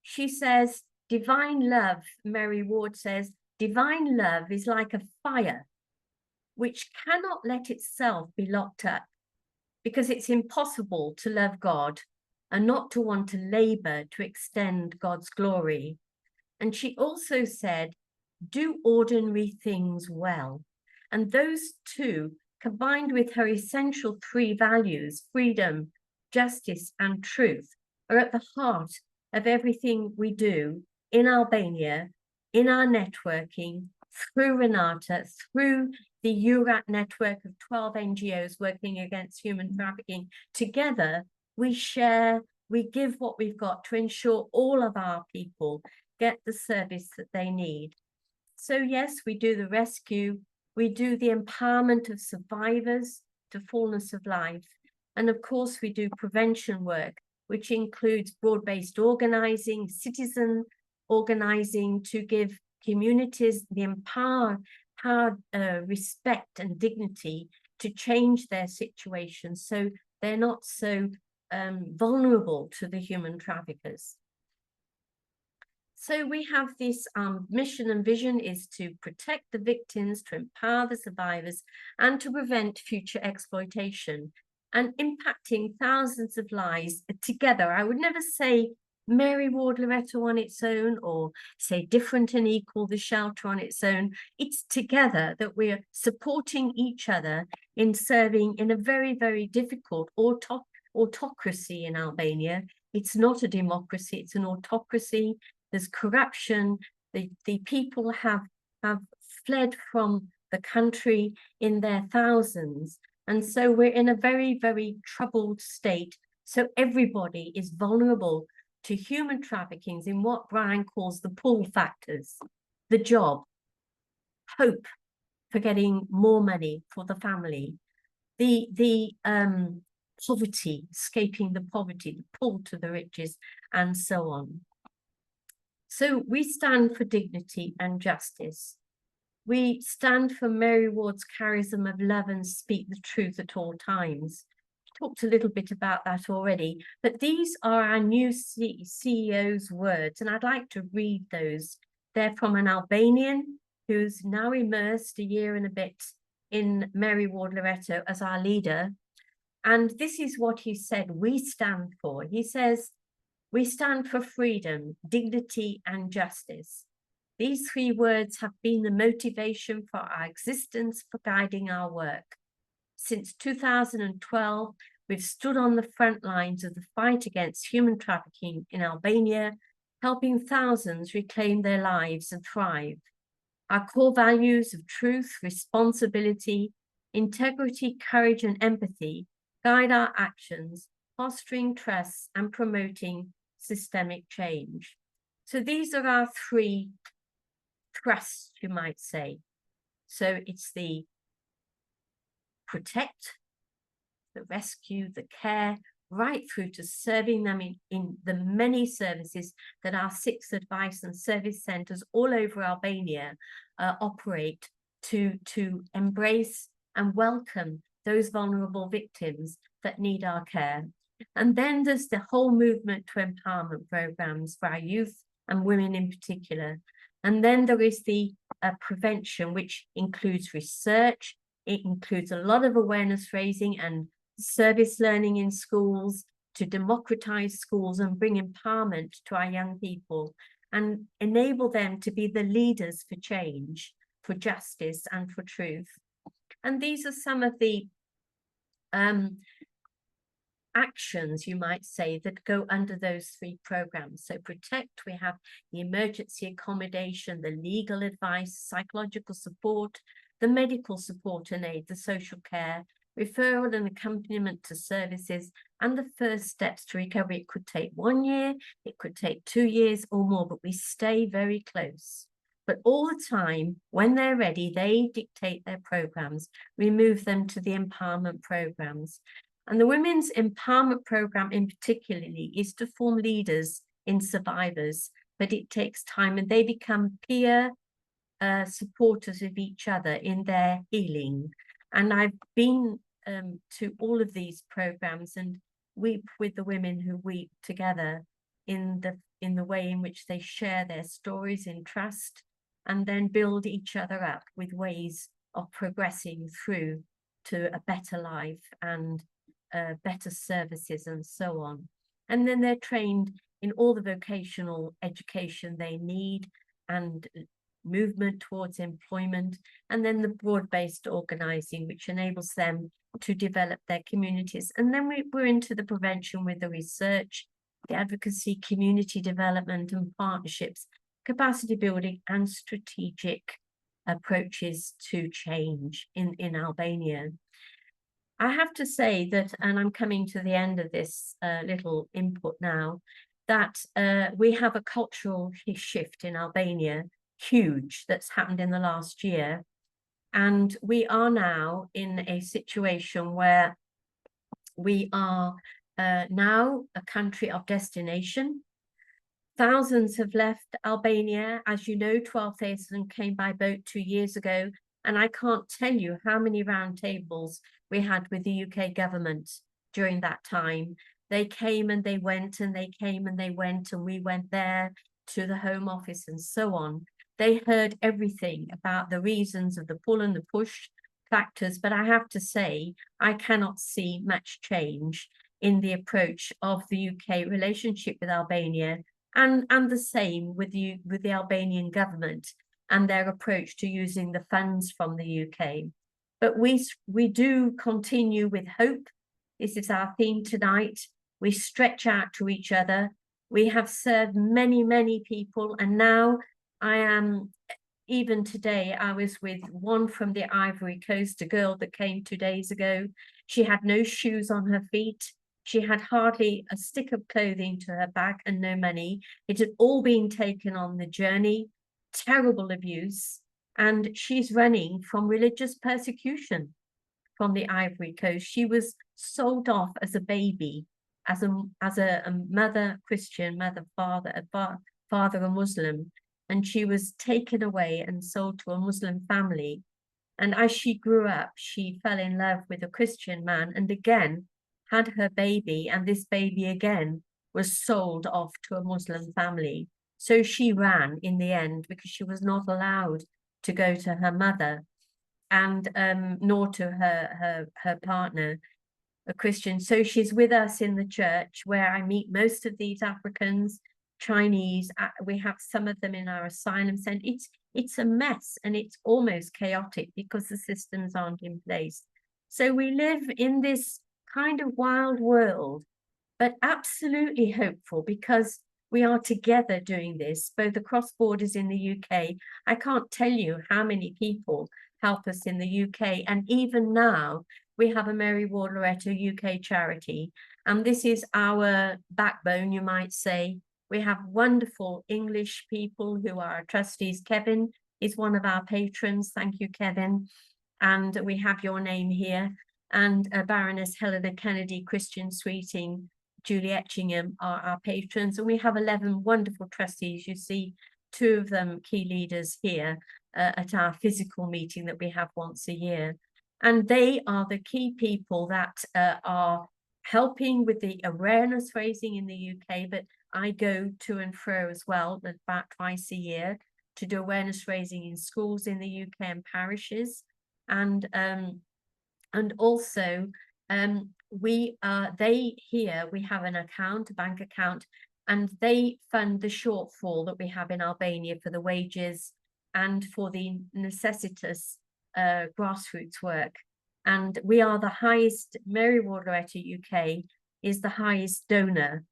H: she says, divine love, Mary Ward says, divine love is like a fire which cannot let itself be locked up, because it's impossible to love God and not to want to labor to extend God's glory. And she also said, do ordinary things well. And those two, combined with her essential 3 values, freedom, justice, and truth, are at the heart of everything we do in Albania, in our networking, through Renata, through the URAT network of 12 NGOs working against human trafficking. Together, we share, we give what we've got to ensure all of our people get the service that they need. So yes, we do the rescue, we do the empowerment of survivors to fullness of life. And of course, we do prevention work, which includes broad-based organizing, citizen organizing to give communities the empowered respect and dignity to change their situation so they're not so vulnerable to the human traffickers. So we have this mission and vision is to protect the victims, to empower the survivors, and to prevent future exploitation, and impacting thousands of lives together. I would never say Mary Ward Loreto on its own, or say Different and Equal, the shelter on its own. It's together that we're supporting each other in serving in a very, very difficult autocracy in Albania. It's not a democracy, it's an autocracy. There's corruption, The people have fled from the country in their thousands. And so we're in a very, very troubled state. So everybody is vulnerable to human trafficking in what Brian calls the pull factors, the job, hope for getting more money for the family, the poverty, escaping the poverty, the pull to the riches, and so on. So we stand for dignity and justice. We stand for Mary Ward's charism of love and speak the truth at all times. Talked a little bit about that already, but these are our new CEO's words, and I'd like to read those. They're from an Albanian who's now immersed a year and a bit in Mary Ward Loreto as our leader. And this is what he said we stand for. He says, we stand for freedom, dignity, and justice. These three words have been the motivation for our existence, for guiding our work. Since 2012, we've stood on the front lines of the fight against human trafficking in Albania, helping thousands reclaim their lives and thrive. Our core values of truth, responsibility, integrity, courage, and empathy guide our actions, fostering trust and promoting systemic change. So these are our three trusts, you might say. So it's the protect, the rescue, the care, right through to serving them in the many services that our 6 advice and service centres all over Albania operate to embrace and welcome those vulnerable victims that need our care. And then there's the whole movement to empowerment programmes for our youth and women in particular. And then there is the prevention, which includes research. It includes a lot of awareness raising and service learning in schools to democratize schools and bring empowerment to our young people and enable them to be the leaders for change, for justice, and for truth. And these are some of the actions, you might say, that go under those three programs. So protect, we have the emergency accommodation, the legal advice, psychological support, the medical support and aid, the social care, referral and accompaniment to services, and the first steps to recovery. It could take 1 year, it could take 2 years or more, but we stay very close. But all the time, when they're ready, they dictate their programs. We move them to the empowerment programs. And the Women's Empowerment Programme in particularly is to form leaders in survivors, but it takes time, and they become peer supporters of each other in their healing. And I've been to all of these programs and weep with the women who weep together in the way in which they share their stories in trust and then build each other up with ways of progressing through to a better life and better services and so on. And then they're trained in all the vocational education they need and movement towards employment, and then the broad-based organising, which enables them to develop their communities. And then we're into the prevention with the research, the advocacy, community development and partnerships, capacity building and strategic approaches to change in Albania. I have to say that, and I'm coming to the end of this little input now, that we have a cultural shift in Albania, huge, that's happened in the last year. And we are now in a situation where we are now a country of destination. Thousands have left Albania. As you know, 12,000 came by boat 2 years ago. And I can't tell you how many roundtables we had with the UK government during that time. They came and they went and they came and they went, and we went there to the Home Office and so on. They heard everything about the reasons of the pull and the push factors, but I have to say, I cannot see much change in the approach of the UK relationship with Albania, and the same with the Albanian government and their approach to using the funds from the UK. But we do continue with hope. This is our theme tonight. We stretch out to each other. We have served many, many people, and now I am, even today, I was with one from the Ivory Coast, a girl that came 2 days ago. She had no shoes on her feet. She had hardly a stick of clothing to her back and no money. It had all been taken on the journey, terrible abuse. And she's running from religious persecution from the Ivory Coast. She was sold off as a baby, as a mother Christian, father a Muslim, and she was taken away and sold to a Muslim family. And as she grew up, she fell in love with a Christian man and again had her baby, and this baby again was sold off to a Muslim family. So she ran in the end because she was not allowed to go to her mother and nor to her partner, a Christian. So she's with us in the church where I meet most of these Africans, Chinese. We have some of them in our asylum center. It's a mess and it's almost chaotic because the systems aren't in place. So we live in this kind of wild world, but absolutely hopeful because we are together doing this, both across borders in the UK. I can't tell you how many people help us in the UK. And even now, we have a Mary Ward Loretto UK charity. And this is our backbone, you might say. We have wonderful English people who are our trustees. Kevin is one of our patrons. Thank you, Kevin. And we have your name here. And Baroness Helena Kennedy, Christian Sweeting, Julie Etchingham are our patrons. And we have 11 wonderful trustees. You see 2 of them key leaders here at our physical meeting that we have once a year. And they are the key people that are helping with the awareness raising in the UK, but I go to and fro as well, about twice a year, to do awareness raising in schools in the UK and parishes. And also we have an account, a bank account, and they fund the shortfall that we have in Albania for the wages and for the necessitous grassroots work. And we are the highest, Mary Ward Loretto UK is the highest donor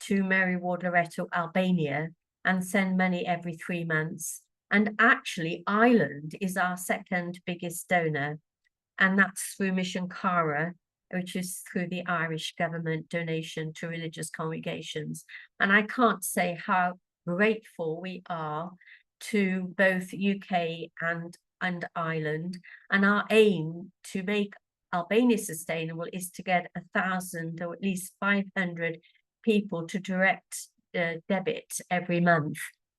H: to Mary Ward Loretto Albania and send money every 3 months. And actually Ireland is our second biggest donor, and that's through Mission Cara, which is through the Irish government donation to religious congregations. And I can't say how grateful we are to both UK and Ireland. And our aim to make Albania sustainable is to get 1,000 or at least 500 people to direct debit every month,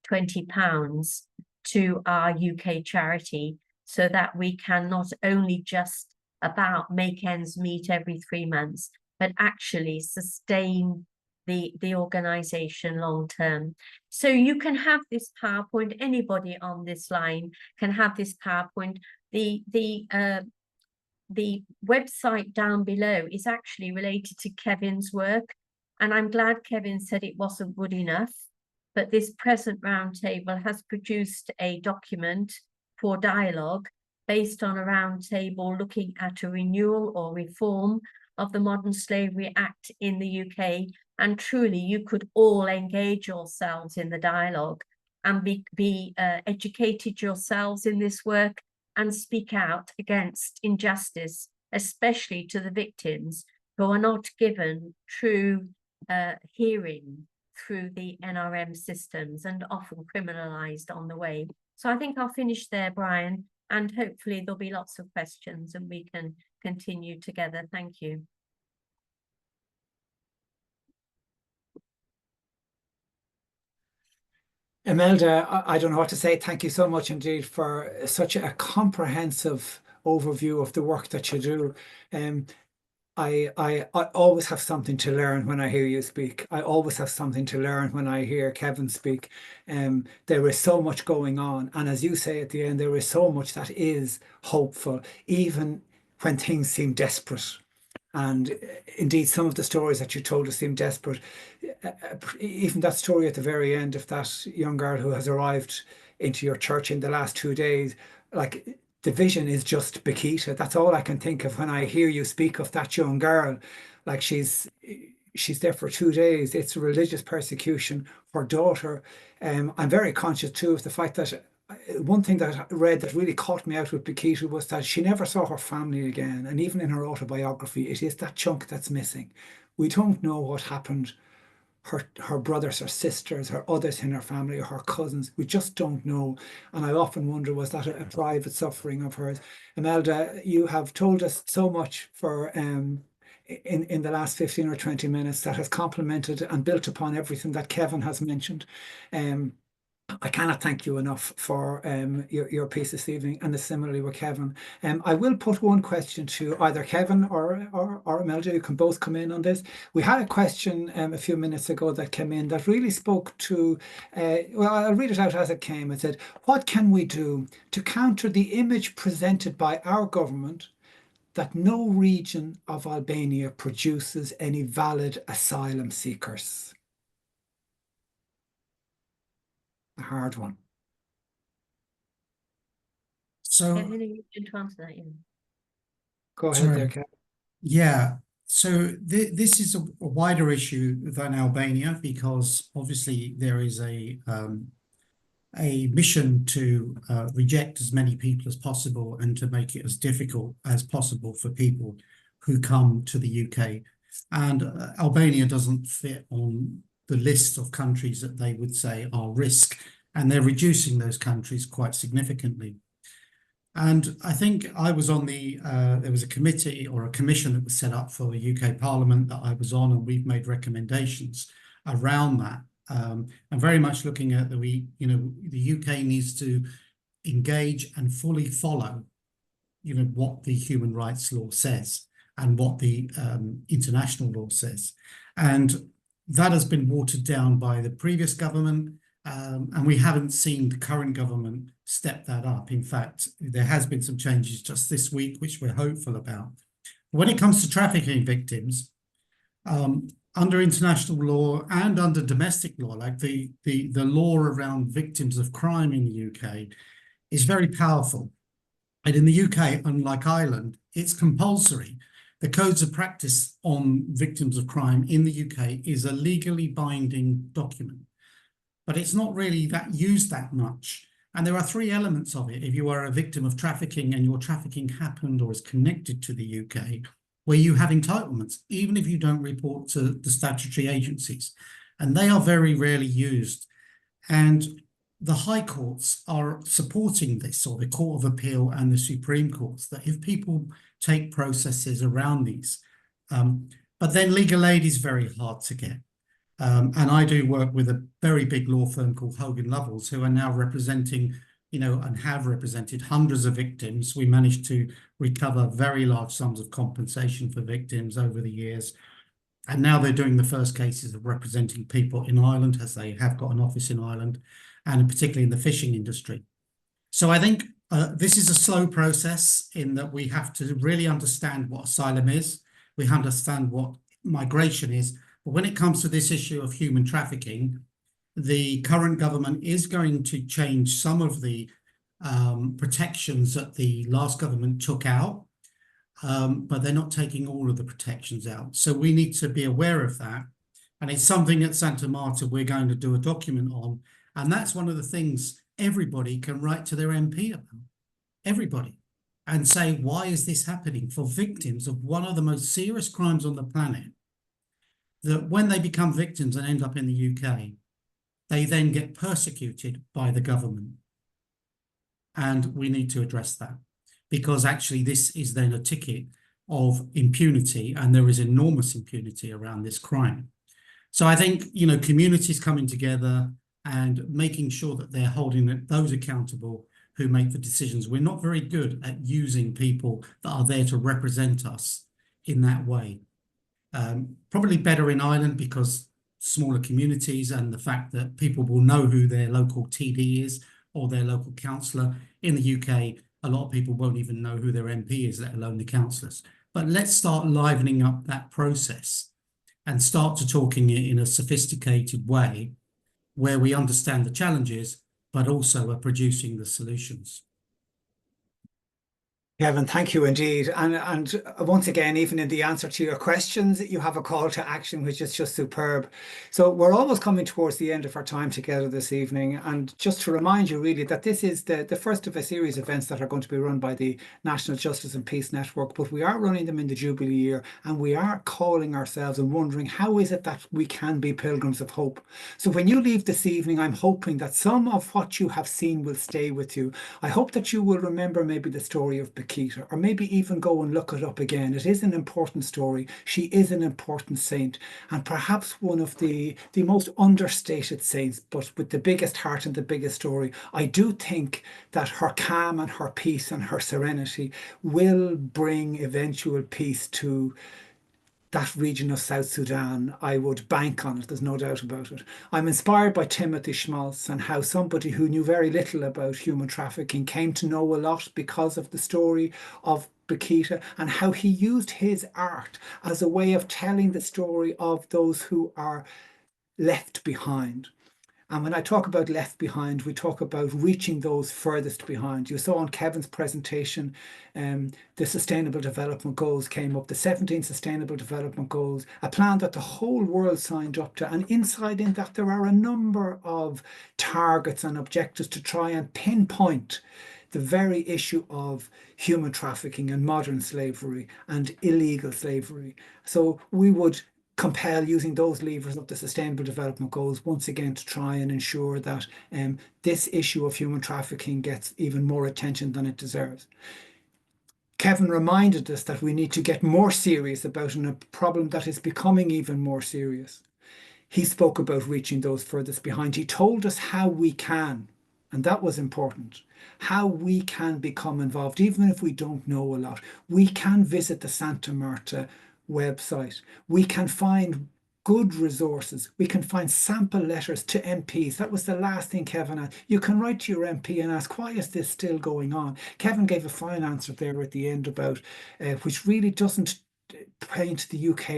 H: £20 to our UK charity, so that we can not only just about make ends meet every 3 months, but actually sustain the organization long term. So you can have this PowerPoint, anybody on this line can have this PowerPoint. The website down below is actually related to Kevin's work, and I'm glad Kevin said it wasn't good enough, but this present roundtable has produced a document for dialogue based on a roundtable looking at a renewal or reform of the Modern Slavery Act in the UK. And truly, you could all engage yourselves in the dialogue and be educated yourselves in this work and speak out against injustice, especially to the victims who are not given true hearing through the NRM systems and often criminalized on the way. So I think I'll finish there, Brian, and hopefully there'll be lots of questions and we can continue together. Thank you.
B: Imelda, I don't know what to say. Thank you so much indeed for such a comprehensive overview of the work that you do. I always have something to learn when I hear you speak. I always have something to learn when I hear Kevin speak. There is so much going on. And as you say at the end, there is so much that is hopeful, even when things seem desperate. And indeed, some of the stories that you told us seem desperate. Even that story at the very end of that young girl who has arrived into your church in the last 2 days, like, the vision is just Bakhita. That's all I can think of when I hear you speak of that young girl. Like, she's she's there for 2 days. It's a religious persecution. Her daughter, I'm very conscious too of the fact that one thing that I read that really caught me out with Bakhita was that she never saw her family again. And even in her autobiography, it is that chunk that's missing. We don't know what happened. Her brothers or sisters or others in her family or her cousins. We just don't know. And I often wonder, was that a private suffering of hers? Imelda, you have told us so much for in the last 15 or 20 minutes that has complemented and built upon everything that Kevin has mentioned. I cannot thank you enough for your piece this evening, and similarly with Kevin. I will put one question to either Kevin or Imelda. You can both come in on this. We had a question a few minutes ago that came in that really spoke to, well, I'll read it out as it came. It said, what can we do to counter the image presented by our government that no region of Albania produces any valid asylum seekers? A hard one.
F: So,
H: Kevin, are you going to answer that? Yeah.
B: Go ahead
F: sorry.
B: there, Kevin.
F: Yeah. So this is a wider issue than Albania, because obviously there is a mission to reject as many people as possible and to make it as difficult as possible for people who come to the UK. And Albania doesn't fit on the list of countries that they would say are risk, and they're reducing those countries quite significantly. And I think I was on there was a committee or a commission that was set up for the UK Parliament that I was on, and we've made recommendations around that. And very much looking at the UK needs to engage and fully follow, what the human rights law says and what the international law says. And that has been watered down by the previous government. And we haven't seen the current government step that up. In fact, there has been some changes just this week, which we're hopeful about. When it comes to trafficking victims, under international law and under domestic law, like the law around victims of crime in the UK is very powerful. And in the UK, unlike Ireland, it's compulsory. The codes of practice on victims of crime in the UK is a legally binding document, but it's not really used that much. And there are 3 elements of it. If you are a victim of trafficking and your trafficking happened or is connected to the UK, where you have entitlements, even if you don't report to the statutory agencies, and they are very rarely used. And the high courts are supporting this, or the Court of Appeal and the Supreme Courts, that if people take processes around these, but then legal aid is very hard to get. And I do work with a very big law firm called Hogan Lovells, who are now representing, and have represented hundreds of victims. We managed to recover very large sums of compensation for victims over the years. And now they're doing the first cases of representing people in Ireland, as they have got an office in Ireland, and particularly in the fishing industry. So I think this is a slow process in that we have to really understand what asylum is. We understand what migration is. But when it comes to this issue of human trafficking, the current government is going to change some of the protections that the last government took out, but they're not taking all of the protections out. So we need to be aware of that. And it's something at Santa Marta we're going to do a document on. And that's one of the things everybody can write to their MP about. Everybody. And say, why is this happening for victims of one of the most serious crimes on the planet? That when they become victims and end up in the UK, they then get persecuted by the government. And we need to address that, because actually this is then a ticket of impunity, and there is enormous impunity around this crime. So I think, communities coming together and making sure that they're holding those accountable who make the decisions. We're not very good at using people that are there to represent us in that way. Probably better in Ireland because smaller communities and the fact that people will know who their local TD is or their local councillor. In the UK, a lot of people won't even know who their MP is, let alone the councillors. But let's start livening up that process and start to talking it in a sophisticated way where we understand the challenges, but also are producing the solutions.
B: Kevin, thank you indeed. And once again, even in the answer to your questions, you have a call to action, which is just superb. So we're almost coming towards the end of our time together this evening. And just to remind you really that this is the first of a series of events that are going to be run by the National Justice and Peace Network, but we are running them in the Jubilee year, and we are calling ourselves and wondering, how is it that we can be pilgrims of hope? So when you leave this evening, I'm hoping that some of what you have seen will stay with you. I hope that you will remember maybe the story of Bakhita, or maybe even go and look it up again. It is an important story. She is an important saint, and perhaps one of the most understated saints, but with the biggest heart and the biggest story. I do think that her calm and her peace and her serenity will bring eventual peace to that region of South Sudan. I would bank on it, there's no doubt about it. I'm inspired by Timothy Schmaltz and how somebody who knew very little about human trafficking came to know a lot because of the story of Bakhita, and how he used his art as a way of telling the story of those who are left behind. And when I talk about left behind, we talk about reaching those furthest behind. You saw on Kevin's presentation, the Sustainable Development Goals came up, the 17 Sustainable Development Goals, a plan that the whole world signed up to. And inside in that, there are a number of targets and objectives to try and pinpoint the very issue of human trafficking and modern slavery and illegal slavery. So we would compel using those levers of the Sustainable Development Goals once again to try and ensure that this issue of human trafficking gets even more attention than it deserves. Kevin reminded us that we need to get more serious about a problem that is becoming even more serious. He spoke about reaching those furthest behind. He told us how we can, and that was important, how we can become involved, even if we don't know a lot. We can visit the Santa Marta website. We can find good resources. We can find sample letters to MPs. That was the last thing Kevin had. You can write to your MP and ask, why is this still going on? Kevin gave a fine answer there at the end about, which really doesn't paint the UK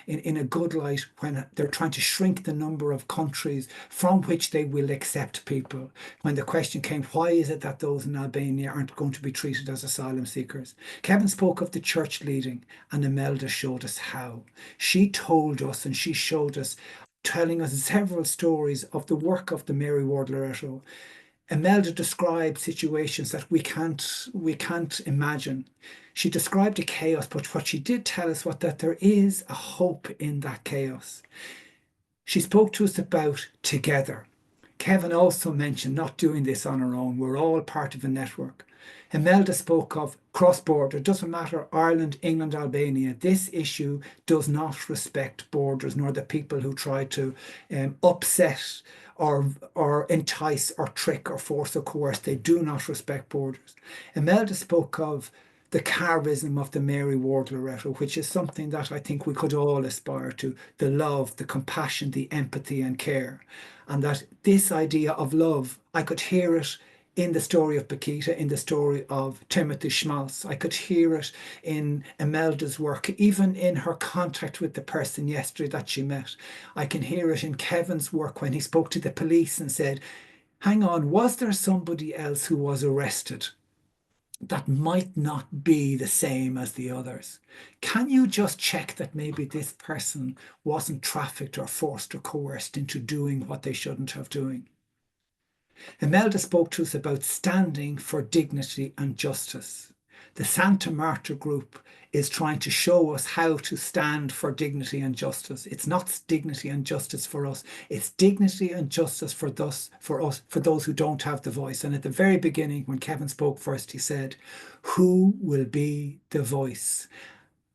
B: in a good light when they're trying to shrink the number of countries from which they will accept people. When the question came, why is it that those in Albania aren't going to be treated as asylum seekers? Kevin spoke of the church leading, and Imelda showed us how. She told us and she showed us, telling us several stories of the work of the Mary Ward Loretto. Imelda described situations that we can't imagine. She described a chaos, but what she did tell us was that there is a hope in that chaos. She spoke to us about together. Kevin also mentioned not doing this on our own. We're all part of a network. Imelda spoke of cross-border. It doesn't matter Ireland, England, Albania. This issue does not respect borders, nor the people who try to upset or entice or trick or force or coerce. They do not respect borders. Imelda spoke of the charism of the Mary Ward Loretto, which is something that I think we could all aspire to, the love, the compassion, the empathy and care. And that this idea of love, I could hear it in the story of Bakhita, in the story of Timothy Schmaltz. I could hear it in Imelda's work, even in her contact with the person yesterday that she met. I can hear it in Kevin's work when he spoke to the police and said, hang on, was there somebody else who was arrested that might not be the same as the others? Can you just check that maybe this person wasn't trafficked or forced or coerced into doing what they shouldn't have doing? Imelda spoke to us about standing for dignity and justice. The Santa Marta group is trying to show us how to stand for dignity and justice. It's not dignity and justice for us. It's dignity and justice for us, for those who don't have the voice. And at the very beginning, when Kevin spoke first, he said, who will be the voice?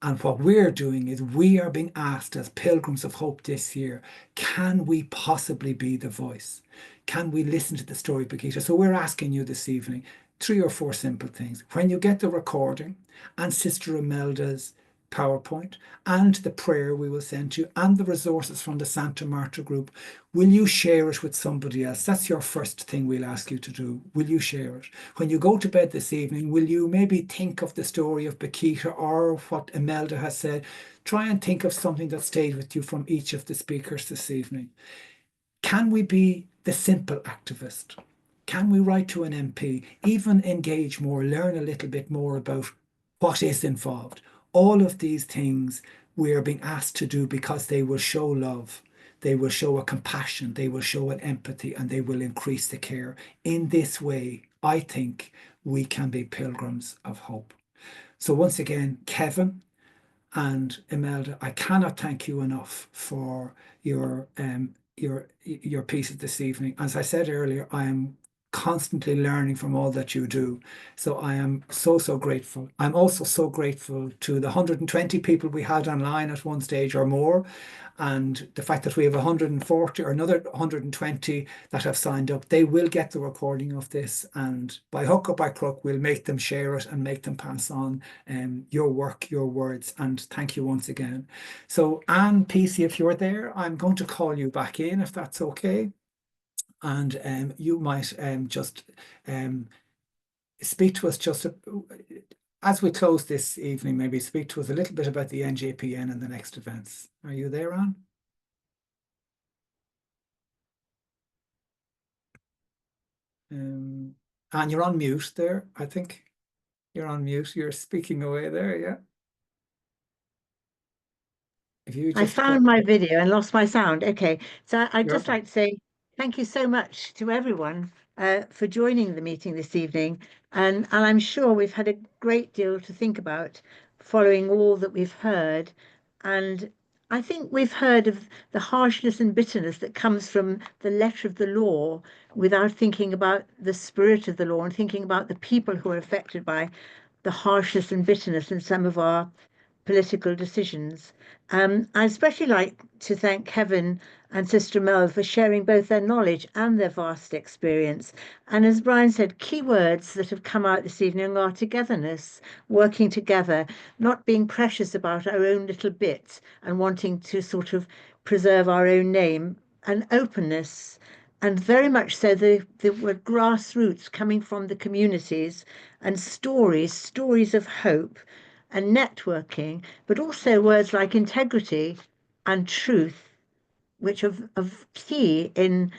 B: And what we're doing is we are being asked as Pilgrims of Hope this year, can we possibly be the voice? Can we listen to the story of Bakhita? So we're asking you this evening 3 or 4 simple things. When you get the recording and Sister Imelda's PowerPoint and the prayer we will send you and the resources from the Santa Marta group, will you share it with somebody else? That's your first thing we'll ask you to do. Will you share it? When you go to bed this evening, will you maybe think of the story of Bakhita or what Imelda has said? Try and think of something that stayed with you from each of the speakers this evening. Can we be the simple activist? Can we write to an MP, even engage more, learn a little bit more about what is involved? All of these things we are being asked to do because they will show love, they will show a compassion, they will show an empathy, and they will increase the care. In this way, I think we can be pilgrims of hope. So once again, Kevin and Imelda, I cannot thank you enough for your pieces this evening. As I said earlier, I am constantly learning from all that you do. So I am so, so grateful. I'm also so grateful to the 120 people we had online at one stage or more, and the fact that we have 140 or another 120 that have signed up. They will get the recording of this, and by hook or by crook, we'll make them share it and make them pass on your work, your words. And thank you once again. So Anne Peacey, if you're there, I'm going to call you back in if that's okay. And you might just speak to us just as we close this evening, maybe speak to us a little bit about the NJPN and the next events. Are you there, Anne? Anne, you're on mute there, I think. You're on mute. You're speaking away there, yeah. If you just
A: I found my video and lost my sound. Okay, so I'd just
B: You're-
A: like to say thank you so much to everyone for joining the meeting this evening. And I'm sure we've had a great deal to think about following all that we've heard. And I think we've heard of the harshness and bitterness that comes from the letter of the law without thinking about the spirit of the law and thinking about the people who are affected by the harshness and bitterness in some of our political decisions. I especially like to thank Kevin and Sister Mel for sharing both their knowledge and their vast experience. And as Brian said, key words that have come out this evening are togetherness, working together, not being precious about our own little bit and wanting to sort of preserve our own name, and openness. And very much so, the word grassroots coming from the communities, and stories of hope and networking, but also words like integrity and truth, which are of key in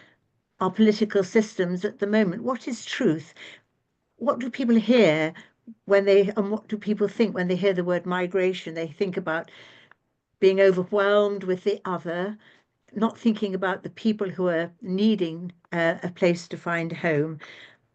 A: our political systems at the moment. What is truth? What do people hear and what do people think when they hear the word migration? They think about being overwhelmed with the other, not thinking about the people who are needing a place to find home.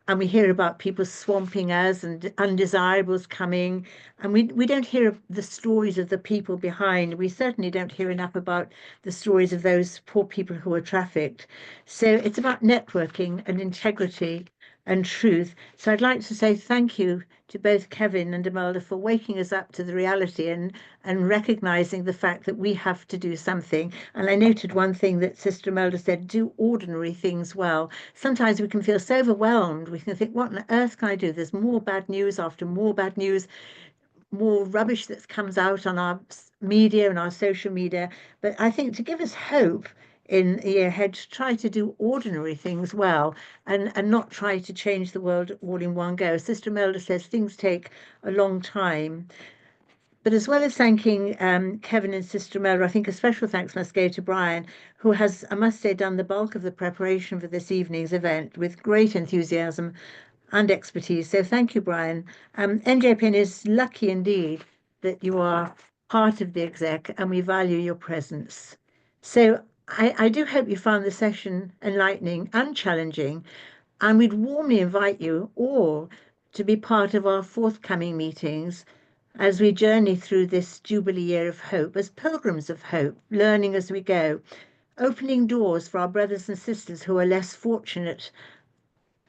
A: And we hear about people swamping us and undesirables coming, and we don't hear the stories of the people behind. We certainly don't hear enough about the stories of those poor people who are trafficked. So it's about networking and integrity and truth. So I'd like to say thank you to both Kevin and Imelda for waking us up to the reality and recognizing the fact that we have to do something. And I noted one thing that Sister Imelda said: do ordinary things well. Sometimes we can feel so overwhelmed. We can think, what on earth can I do? There's more bad news after more bad news, more rubbish that comes out on our media and our social media. But I think to give us hope in the year ahead, to try to do ordinary things well and not try to change the world all in one go. Sister Imelda says things take a long time. But as well as thanking Kevin and Sister Imelda, I think a special thanks must go to Brian, who has, I must say, done the bulk of the preparation for this evening's event with great enthusiasm and expertise. So thank you, Brian. NJPN is lucky indeed that you are part of the exec, and we value your presence. So I do hope you found the session enlightening and challenging, and we'd warmly invite you all to be part of our forthcoming meetings as we journey through this Jubilee year of hope, as pilgrims of hope, learning as we go, opening doors for our brothers and sisters who are less fortunate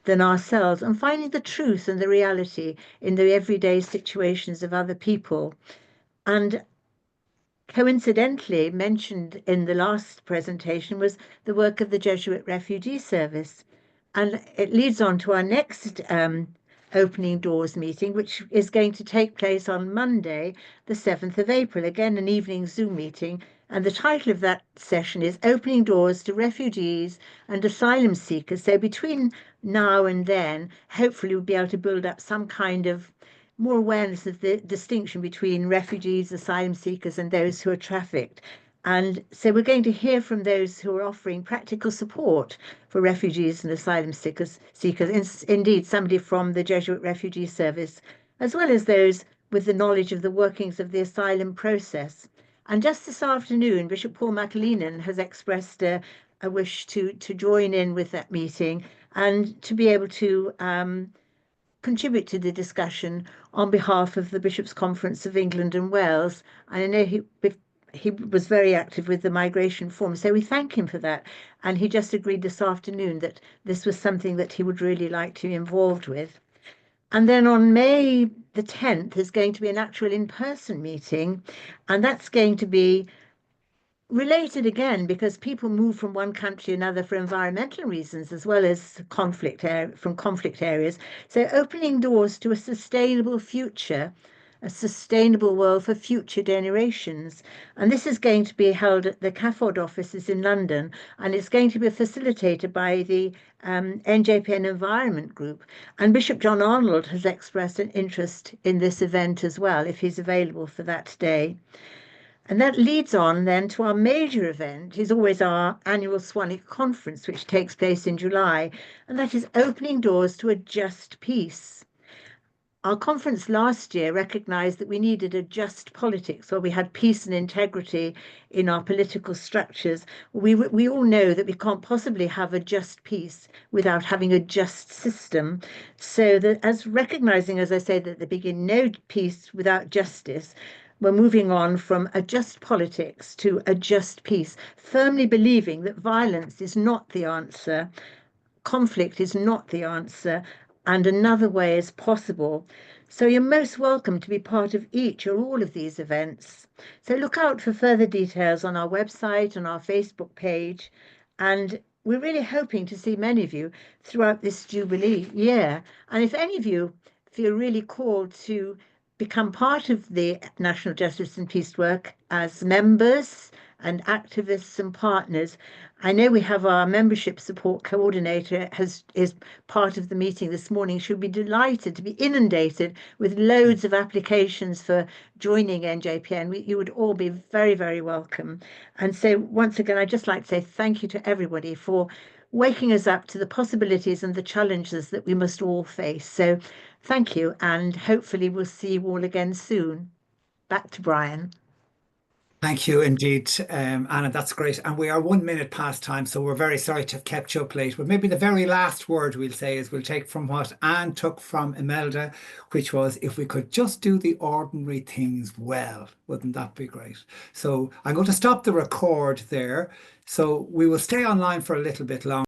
A: than ourselves, and finding the truth and the reality in the everyday situations of other people. And coincidentally, mentioned in the last presentation was the work of the Jesuit Refugee Service. And it leads on to our next opening doors meeting, which is going to take place on Monday, the 7th of April, again, an evening Zoom meeting. And the title of that session is Opening Doors to Refugees and Asylum Seekers. So between now and then, hopefully we'll be able to build up some kind of more awareness of the distinction between refugees, asylum seekers, and those who are trafficked. And so we're going to hear from those who are offering practical support for refugees and asylum seekers, indeed somebody from the Jesuit Refugee Service, as well as those with the knowledge of the workings of the asylum process. And just this afternoon, Bishop Paul McAleenan has expressed a wish to join in with that meeting and to be able to contribute to the discussion on behalf of the Bishops' Conference of England and Wales. And I know he was very active with the migration forum, so we thank him for that. And he just agreed this afternoon that this was something that he would really like to be involved with. And then on May the 10th, there's going to be an actual in-person meeting, and that's going to be related again because people move from one country to another for environmental reasons as well as conflict areas. So opening doors to a sustainable future, a sustainable world for future generations. And this is going to be held at the CAFOD offices in London, and it's going to be facilitated by the NJPN Environment Group. And Bishop John Arnold has expressed an interest in this event as well, if he's available for that day. And that leads on then to our major event, is always our annual Swanwick Conference, which takes place in July, and that is opening doors to a just peace. Our conference last year recognised that we needed a just politics, where we had peace and integrity in our political structures. We all know that we can't possibly have a just peace without having a just system. So that as recognising, as I said at the beginning, no peace without justice, we're moving on from a just politics to a just peace, firmly believing that violence is not the answer, conflict is not the answer, and another way is possible. So you're most welcome to be part of each or all of these events. So look out for further details on our website and our Facebook page. And we're really hoping to see many of you throughout this Jubilee year. And if any of you feel really called to become part of the National Justice and Peace work as members and activists and partners, I know we have our membership support coordinator is part of the meeting this morning. She'll be delighted to be inundated with loads of applications for joining NJPN. You would all be very, very welcome. And so once again, I'd just like to say thank you to everybody for waking us up to the possibilities and the challenges that we must all face. So thank you, and hopefully we'll see you all again soon. Back to Brian.
B: Thank you indeed, Anna. That's great. And we are 1 minute past time, so we're very sorry to have kept you up late. But maybe the very last word we'll say is we'll take from what Anne took from Imelda, which was, if we could just do the ordinary things well, wouldn't that be great? So I'm going to stop the record there. So we will stay online for a little bit longer.